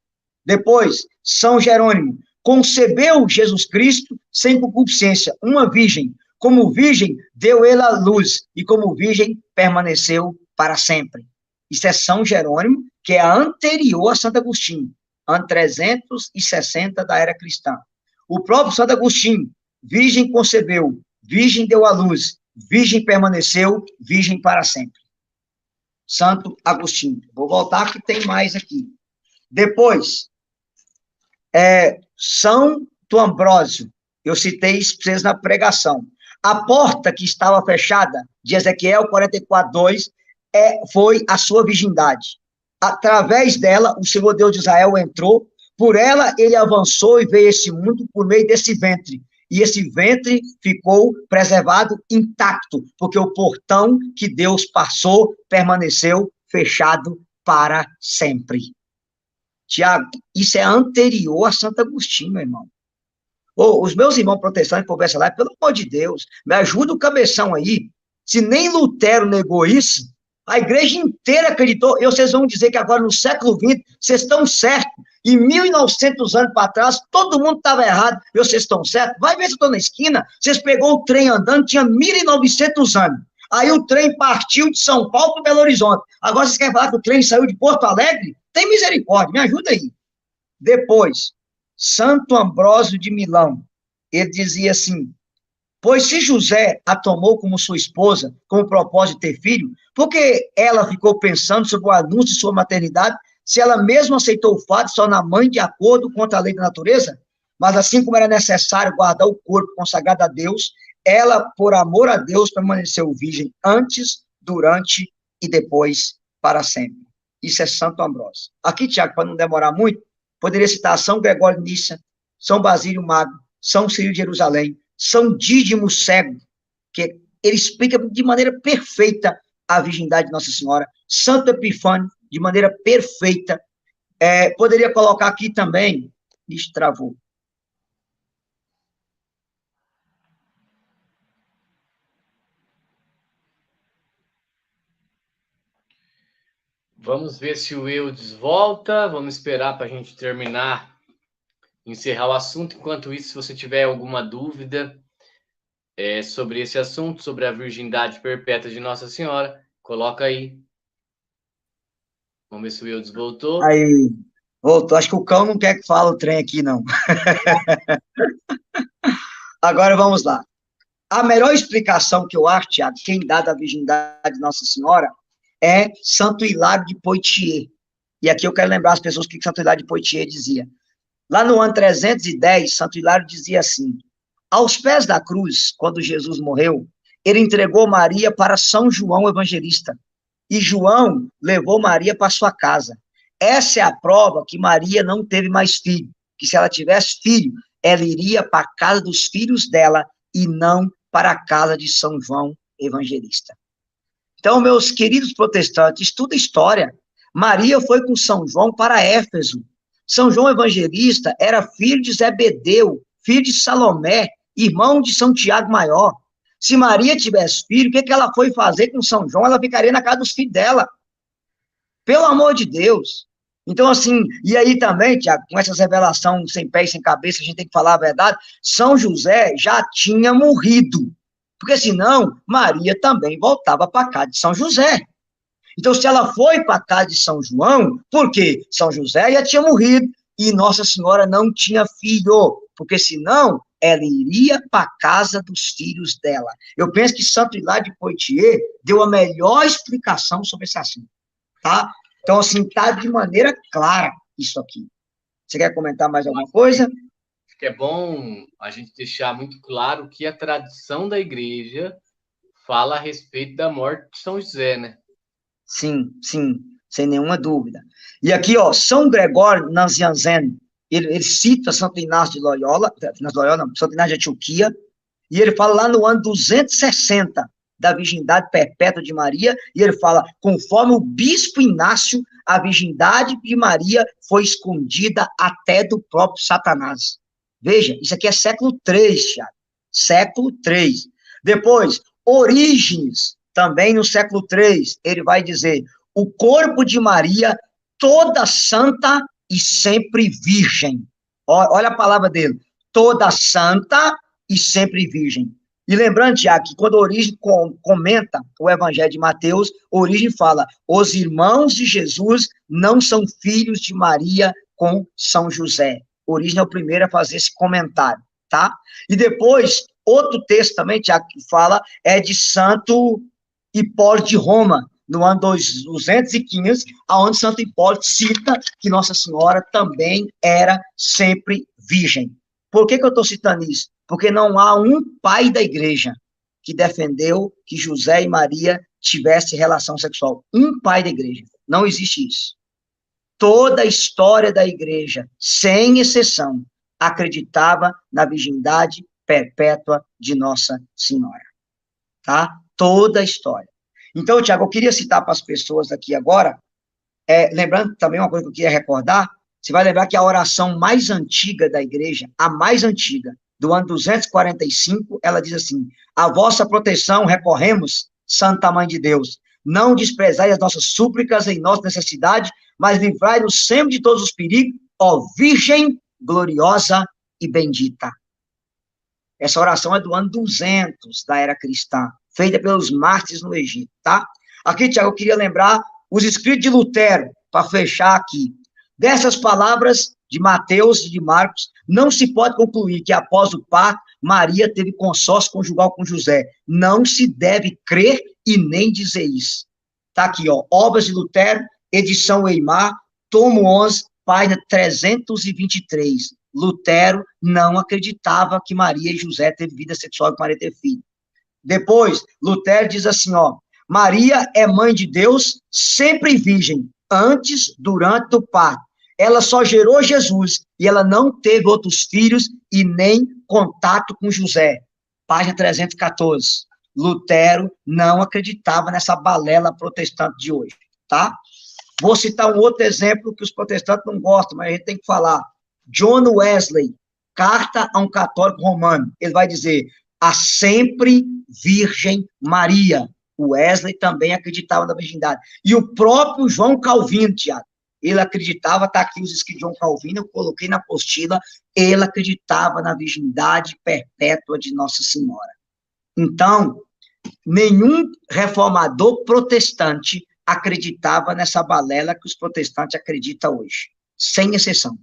Depois, São Jerônimo. Concebeu Jesus Cristo sem concupiscência, uma virgem. Como virgem, deu ele a luz, e como virgem, permaneceu para sempre. Isso é São Jerônimo, que é anterior a Santo Agostinho, ano 360 da era cristã. O próprio Santo Agostinho, virgem concebeu, virgem deu à luz, virgem permaneceu, virgem para sempre. Santo Agostinho. Vou voltar que tem mais aqui. Depois, São Ambrósio, eu citei isso para vocês na pregação. A porta que estava fechada, de Ezequiel 44:2, foi a sua virgindade. Através dela, o Senhor Deus de Israel entrou, por ela ele avançou e veio a esse mundo por meio desse ventre. E esse ventre ficou preservado intacto, porque o portão que Deus passou permaneceu fechado para sempre. Tiago, isso é anterior a Santo Agostinho, meu irmão. Os meus irmãos protestantes conversam lá, pelo amor de Deus, me ajuda o cabeção aí. Se nem Lutero negou isso, a igreja inteira acreditou, e vocês vão dizer que agora no século XX, vocês estão certos, e 1.900 anos para trás, todo mundo estava errado, e vocês estão certos. Vai ver se eu estou na esquina, vocês pegou o trem andando, tinha 1.900 anos. Aí o trem partiu de São Paulo para Belo Horizonte. Agora vocês querem falar que o trem saiu de Porto Alegre? Tem misericórdia, me ajuda aí. Depois, Santo Ambrósio de Milão, ele dizia assim, pois se José a tomou como sua esposa, com o propósito de ter filho, porque ela ficou pensando sobre o anúncio de sua maternidade, se ela mesma aceitou o fato de só na mãe de acordo contra a lei da natureza? Mas assim como era necessário guardar o corpo consagrado a Deus, ela, por amor a Deus, permaneceu virgem antes, durante e depois para sempre. Isso é Santo Ambrósio. Aqui, Tiago, para não demorar muito, poderia citar São Gregório de Nissa, São Basílio Magno, São Cirilo de Jerusalém, São Dídimo Cego, que ele explica de maneira perfeita a virgindade de Nossa Senhora, Santo Epifânio, de maneira perfeita. Poderia colocar aqui também, destravou. Vamos ver se o Eudes volta. Vamos esperar para a gente terminar, encerrar o assunto. Enquanto isso, se você tiver alguma dúvida sobre esse assunto, sobre a virgindade perpétua de Nossa Senhora, coloca aí. Vamos ver se o Eudes voltou. Aí, voltou. Acho que o cão não quer que fale o trem aqui, não. Agora vamos lá. A melhor explicação que eu acho, Tiago, quem dá da virgindade de Nossa Senhora é Santo Hilário de Poitiers. E aqui eu quero lembrar as pessoas o que Santo Hilário de Poitiers dizia. Lá no ano 310, Santo Hilário dizia assim: aos pés da cruz, quando Jesus morreu, ele entregou Maria para São João Evangelista. E João levou Maria para sua casa. Essa é a prova que Maria não teve mais filho. Que se ela tivesse filho, ela iria para a casa dos filhos dela e não para a casa de São João Evangelista. Então, meus queridos protestantes, estuda história. Maria foi com São João para Éfeso. São João Evangelista era filho de Zebedeu, filho de Salomé, irmão de São Tiago Maior. Se Maria tivesse filho, o que ela foi fazer com São João? Ela ficaria na casa dos filhos dela. Pelo amor de Deus. Então, assim, e aí também, Tiago, com essas revelações sem pé e sem cabeça, a gente tem que falar a verdade, São José já tinha morrido. Porque senão, Maria também voltava para a casa de São José. Então, se ela foi para a casa de São João, por quê? São José já tinha morrido e Nossa Senhora não tinha filho, porque senão ela iria para a casa dos filhos dela. Eu penso que Santo Hilário de Poitiers deu a melhor explicação sobre esse assunto, tá? Então, assim, está de maneira clara isso aqui. Você quer comentar mais alguma coisa? Acho que é bom a gente deixar muito claro que a tradição da igreja fala a respeito da morte de São José, né? Sim, sim, sem nenhuma dúvida. E aqui, ó, São Gregório Nazianzen, ele cita Santo Inácio de Loyola, Santo Inácio de Antioquia, e ele fala lá no ano 260 da virgindade perpétua de Maria, e ele fala, conforme o bispo Inácio, a virgindade de Maria foi escondida até do próprio Satanás. Veja, isso aqui é século III, Thiago. Século III. Depois, Orígenes, também no século III, ele vai dizer, o corpo de Maria, toda santa e sempre virgem. Olha a palavra dele, toda santa e sempre virgem. E lembrando, Tiago, que quando Orígenes comenta o Evangelho de Mateus, Orígenes fala, os irmãos de Jesus não são filhos de Maria com São José. Orígenes é o primeiro a fazer esse comentário, tá? E depois, outro texto também, Tiago, que fala, é de Santo Hipólito de Roma, no ano 215, onde Santo Hipólito cita que Nossa Senhora também era sempre virgem. Por que eu estou citando isso? Porque não há um pai da igreja que defendeu que José e Maria tivessem relação sexual. Um pai da igreja. Não existe isso. Toda a história da igreja, sem exceção, acreditava na virgindade perpétua de Nossa Senhora. Tá? Toda a história. Então, Tiago, eu queria citar para as pessoas aqui agora, lembrando também uma coisa que eu queria recordar, você vai lembrar que a oração mais antiga da igreja, a mais antiga, do ano 245, ela diz assim, a vossa proteção recorremos, Santa Mãe de Deus, não desprezai as nossas súplicas em nossa necessidade, mas livrai-nos sempre de todos os perigos, ó Virgem gloriosa e bendita. Essa oração é do ano 200 da era cristã, feita pelos mártires no Egito, tá? Aqui, Tiago, eu queria lembrar os escritos de Lutero, para fechar aqui. Dessas palavras de Mateus e de Marcos, não se pode concluir que após o parto, Maria teve consórcio conjugal com José. Não se deve crer e nem dizer isso. Tá aqui, ó, Obras de Lutero, edição Weimar, tomo 11, página 323. Lutero não acreditava que Maria e José teve vida sexual e que Maria teve filho. Depois, Lutero diz assim, ó, Maria é mãe de Deus, sempre virgem, antes, durante o parto. Ela só gerou Jesus e ela não teve outros filhos e nem contato com José. Página 314. Lutero não acreditava nessa balela protestante de hoje, tá? Vou citar um outro exemplo que os protestantes não gostam, mas a gente tem que falar. John Wesley, Carta a um Católico Romano. Ele vai dizer, a sempre Virgem Maria. O Wesley também acreditava na virgindade. E o próprio João Calvino, Tiago, ele acreditava, está aqui os escritos de João Calvino, eu coloquei na apostila, ele acreditava na virgindade perpétua de Nossa Senhora. Então, nenhum reformador protestante acreditava nessa balela que os protestantes acreditam hoje, sem exceção.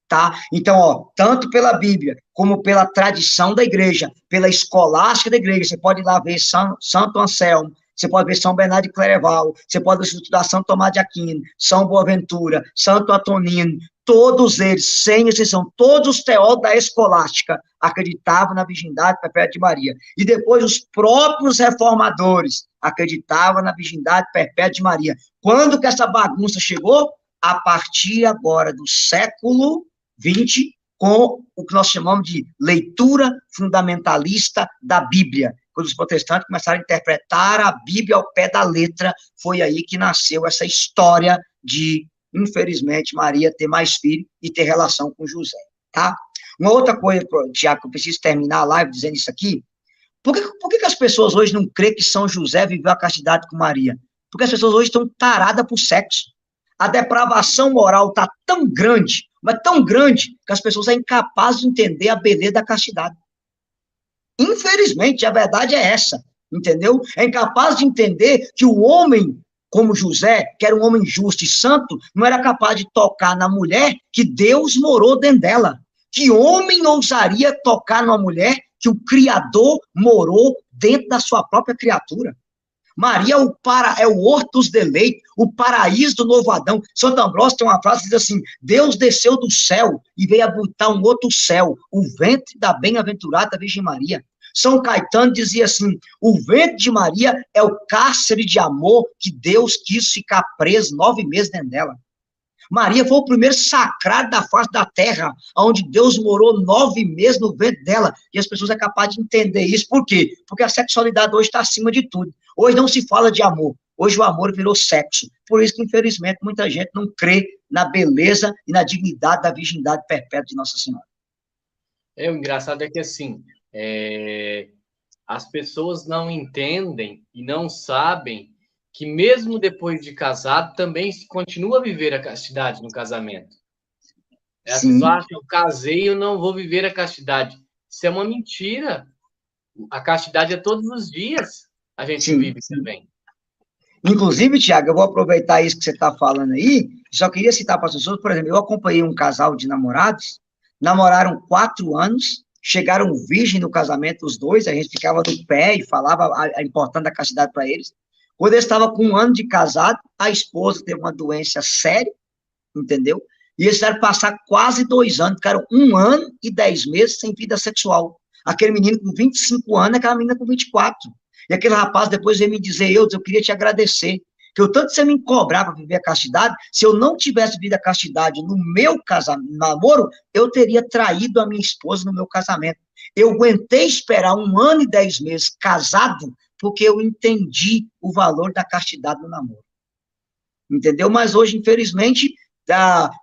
Tá? Então, ó, tanto pela Bíblia, como pela tradição da igreja, pela escolástica da igreja, você pode ir lá ver Santo Anselmo, você pode ver São Bernardo de Clareval, você pode estudar São Tomás de Aquino, São Boaventura, Santo Antonino, todos eles, sem exceção, todos os teólogos da escolástica acreditavam na virgindade perpétua de Maria. E depois os próprios reformadores acreditavam na virgindade perpétua de Maria. Quando que essa bagunça chegou? A partir agora do século 20, com o que nós chamamos de leitura fundamentalista da Bíblia. Quando os protestantes começaram a interpretar a Bíblia ao pé da letra, foi aí que nasceu essa história de, infelizmente, Maria ter mais filho e ter relação com José, tá? Uma outra coisa, Tiago, eu preciso terminar a live dizendo isso aqui. Por que as pessoas hoje não creem que São José viveu a castidade com Maria? Porque as pessoas hoje estão taradas por sexo. A depravação moral está tão grande, mas tão grande, que as pessoas são incapazes de entender a beleza da castidade. Infelizmente, a verdade é essa, entendeu? É incapaz de entender que o homem, como José, que era um homem justo e santo, não era capaz de tocar na mulher que Deus morou dentro dela. Que homem ousaria tocar numa mulher que o Criador morou dentro da sua própria criatura? Maria é o horto dos deleites, o paraíso do novo Adão. Santo Ambrósio tem uma frase que diz assim: Deus desceu do céu e veio habitar um outro céu, o ventre da bem-aventurada Virgem Maria. São Caetano dizia assim: o ventre de Maria é o cárcere de amor que Deus quis ficar preso 9 meses dentro dela. Maria foi o primeiro sacrário da face da terra, onde Deus morou 9 meses no ventre dela, e as pessoas são capazes de entender isso. Por quê? Porque a sexualidade hoje está acima de tudo. Hoje não se fala de amor, hoje o amor virou sexo. Por isso que, infelizmente, muita gente não crê na beleza e na dignidade da virgindade perpétua de Nossa Senhora. O engraçado é que, assim, as pessoas não entendem e não sabem que mesmo depois de casado, também se continua a viver a castidade no casamento. As pessoas acham, eu casei, eu não vou viver a castidade. Isso é uma mentira. A castidade é todos os dias, a gente vive também. Inclusive, Tiago, eu vou aproveitar isso que você está falando aí, só queria citar para as pessoas, por exemplo, eu acompanhei um casal de namorados, namoraram 4 anos, chegaram virgem no casamento, os dois, a gente ficava no pé e falava a importância da castidade para eles. Quando eles estavam com 1 ano de casado, a esposa teve uma doença séria, entendeu? E eles tiveram que passar quase 2 anos, ficaram 1 ano e 10 meses sem vida sexual. Aquele menino com 25 anos, aquela menina com 24. E aquele rapaz depois veio me dizer, eu queria te agradecer, que o tanto que você me cobrar para viver a castidade, se eu não tivesse vivido a castidade no meu casamento, namoro, eu teria traído a minha esposa no meu casamento. Eu aguentei esperar 1 ano e 10 meses casado, porque eu entendi o valor da castidade no namoro. Entendeu? Mas hoje, infelizmente,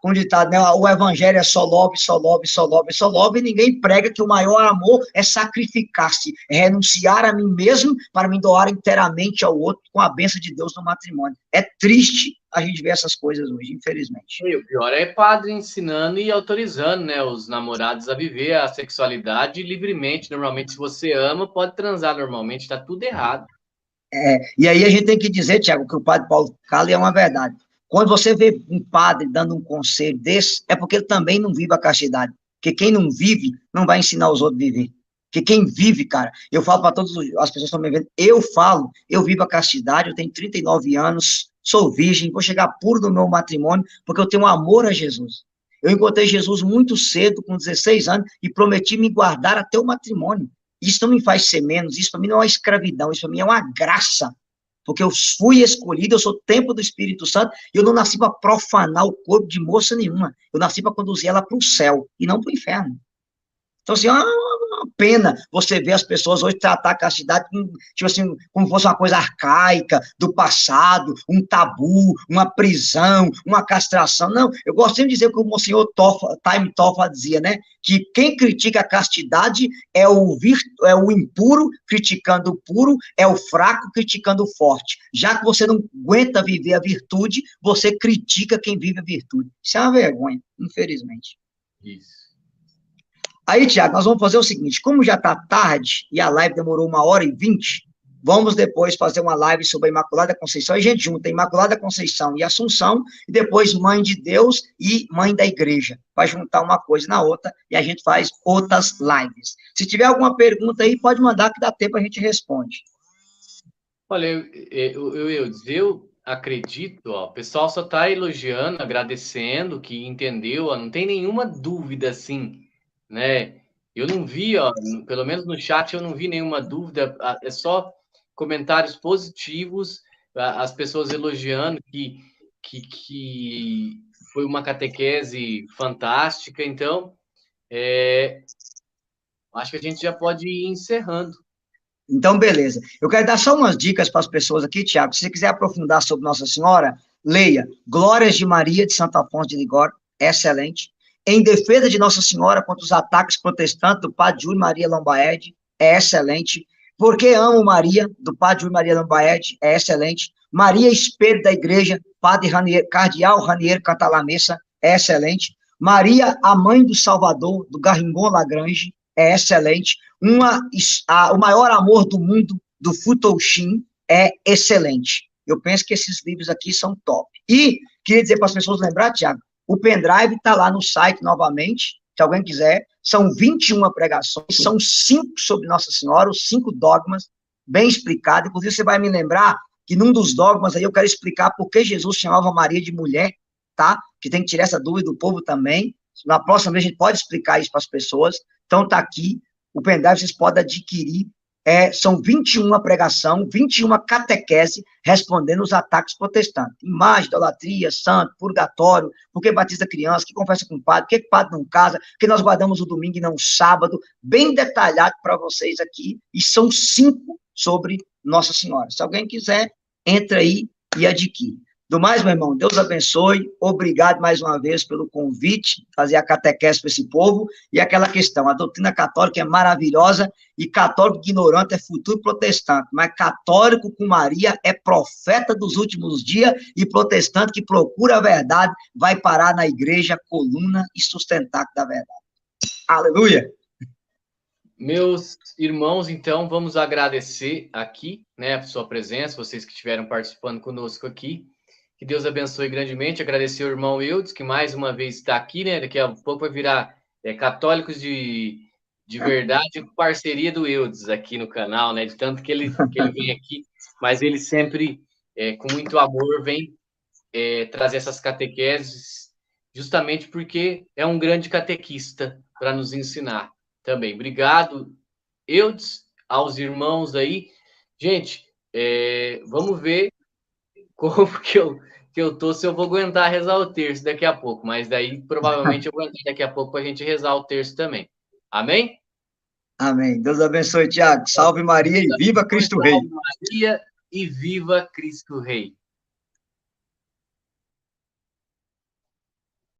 como ditado, né, o evangelho é só love, só love, só love, só love, e ninguém prega que o maior amor é sacrificar-se, é renunciar a mim mesmo para me doar inteiramente ao outro com a bênção de Deus no matrimônio. É triste a gente ver essas coisas hoje, infelizmente. E o pior é padre ensinando e autorizando, né, os namorados a viver a sexualidade livremente. Normalmente, se você ama, pode transar normalmente, está tudo errado. E aí a gente tem que dizer, Tiago, que o padre Paulo Cali é uma verdade. Quando você vê um padre dando um conselho desse, é porque ele também não vive a castidade. Porque quem não vive, não vai ensinar os outros a viver. Porque quem vive, cara, eu falo para todas as pessoas que estão me vendo, eu vivo a castidade, eu tenho 39 anos, sou virgem, vou chegar puro no meu matrimônio, porque eu tenho um amor a Jesus. Eu encontrei Jesus muito cedo, com 16 anos, e prometi me guardar até o matrimônio. Isso não me faz ser menos, isso para mim não é uma escravidão, isso para mim é uma graça. Porque eu fui escolhido, eu sou templo do Espírito Santo, e eu não nasci para profanar o corpo de moça nenhuma. Eu nasci para conduzir ela para o céu, e não para o inferno. Então, assim, é uma pena você ver as pessoas hoje tratar a castidade tipo assim, como fosse uma coisa arcaica, do passado, um tabu, uma prisão, uma castração. Não, eu gosto sempre de dizer o que o Monsenhor Time Toffa dizia, né? Que quem critica a castidade é o impuro criticando o puro, é o fraco criticando o forte. Já que você não aguenta viver a virtude, você critica quem vive a virtude. Isso é uma vergonha, infelizmente. Isso. Aí, Tiago, nós vamos fazer o seguinte, como já está tarde e a live demorou 1h20, vamos depois fazer uma live sobre a Imaculada Conceição, e a gente junta Imaculada Conceição e Assunção, e depois Mãe de Deus e Mãe da Igreja, vai juntar uma coisa na outra, e a gente faz outras lives. Se tiver alguma pergunta aí, pode mandar que dá tempo, a gente responde. Olha, eu acredito, ó, o pessoal só está elogiando, agradecendo, que entendeu, ó, não tem nenhuma dúvida, assim, né? Eu não vi, ó, pelo menos no chat, eu não vi nenhuma dúvida, é só comentários positivos, as pessoas elogiando que foi uma catequese fantástica, então, acho que a gente já pode ir encerrando. Então, beleza. Eu quero dar só umas dicas para as pessoas aqui, Tiago. Se você quiser aprofundar sobre Nossa Senhora, leia Glórias de Maria, de Santo Afonso de Ligório, excelente. Em Defesa de Nossa Senhora contra os ataques protestantes, do Padre Júlio Maria Lombaed, é excelente. Porque Amo Maria, do Padre Júlio Maria Lombaed, é excelente. Maria Espelho da Igreja, Padre Cardeal Raniero Cantalamessa, é excelente. Maria, a Mãe do Salvador, do Garringon Lagrange, é excelente. O Maior Amor do Mundo, do Futoushin, é excelente. Eu penso que esses livros aqui são top. E queria dizer para as pessoas lembrar, Tiago, o pendrive está lá no site novamente, se alguém quiser. São 21 pregações, são 5 sobre Nossa Senhora, os 5 dogmas, bem explicado. Inclusive, você vai me lembrar que num dos dogmas aí eu quero explicar por que Jesus chamava Maria de mulher, tá? Que tem que tirar essa dúvida do povo também. Na próxima vez a gente pode explicar isso para as pessoas. Então, está aqui, o pendrive vocês podem adquirir. São 21 pregação, 21 catequese, respondendo os ataques protestantes. Imagem, idolatria, santo, purgatório, por que batiza criança, que confessa com o padre, por que o padre não casa, por que nós guardamos o domingo e não o sábado, bem detalhado para vocês aqui, e são 5 sobre Nossa Senhora. Se alguém quiser, entra aí e adquire. Do mais, meu irmão, Deus abençoe, obrigado mais uma vez pelo convite, fazer a catequese para esse povo, e aquela questão, a doutrina católica é maravilhosa, e católico ignorante é futuro protestante, mas católico com Maria é profeta dos últimos dias, e protestante que procura a verdade, vai parar na igreja, coluna e sustentáculo da verdade. Aleluia! Meus irmãos, então, vamos agradecer aqui, né, a sua presença, vocês que estiveram participando conosco aqui. Que Deus abençoe grandemente. Agradecer ao irmão Eudes, que mais uma vez está aqui, né? Daqui a pouco vai virar Católicos de Verdade, parceria do Eudes aqui no canal, né? De tanto que ele vem aqui, mas ele sempre, com muito amor, vem trazer essas catequeses, justamente porque é um grande catequista para nos ensinar também. Obrigado, Eudes, aos irmãos aí. Gente, vamos ver como que eu tô, se eu vou aguentar rezar o terço daqui a pouco, mas daí provavelmente eu vou entrar daqui a pouco para a gente rezar o terço também. Amém? Amém. Deus abençoe, Tiago. Salve Maria e viva Cristo Rei. Salve Maria e viva Cristo Rei.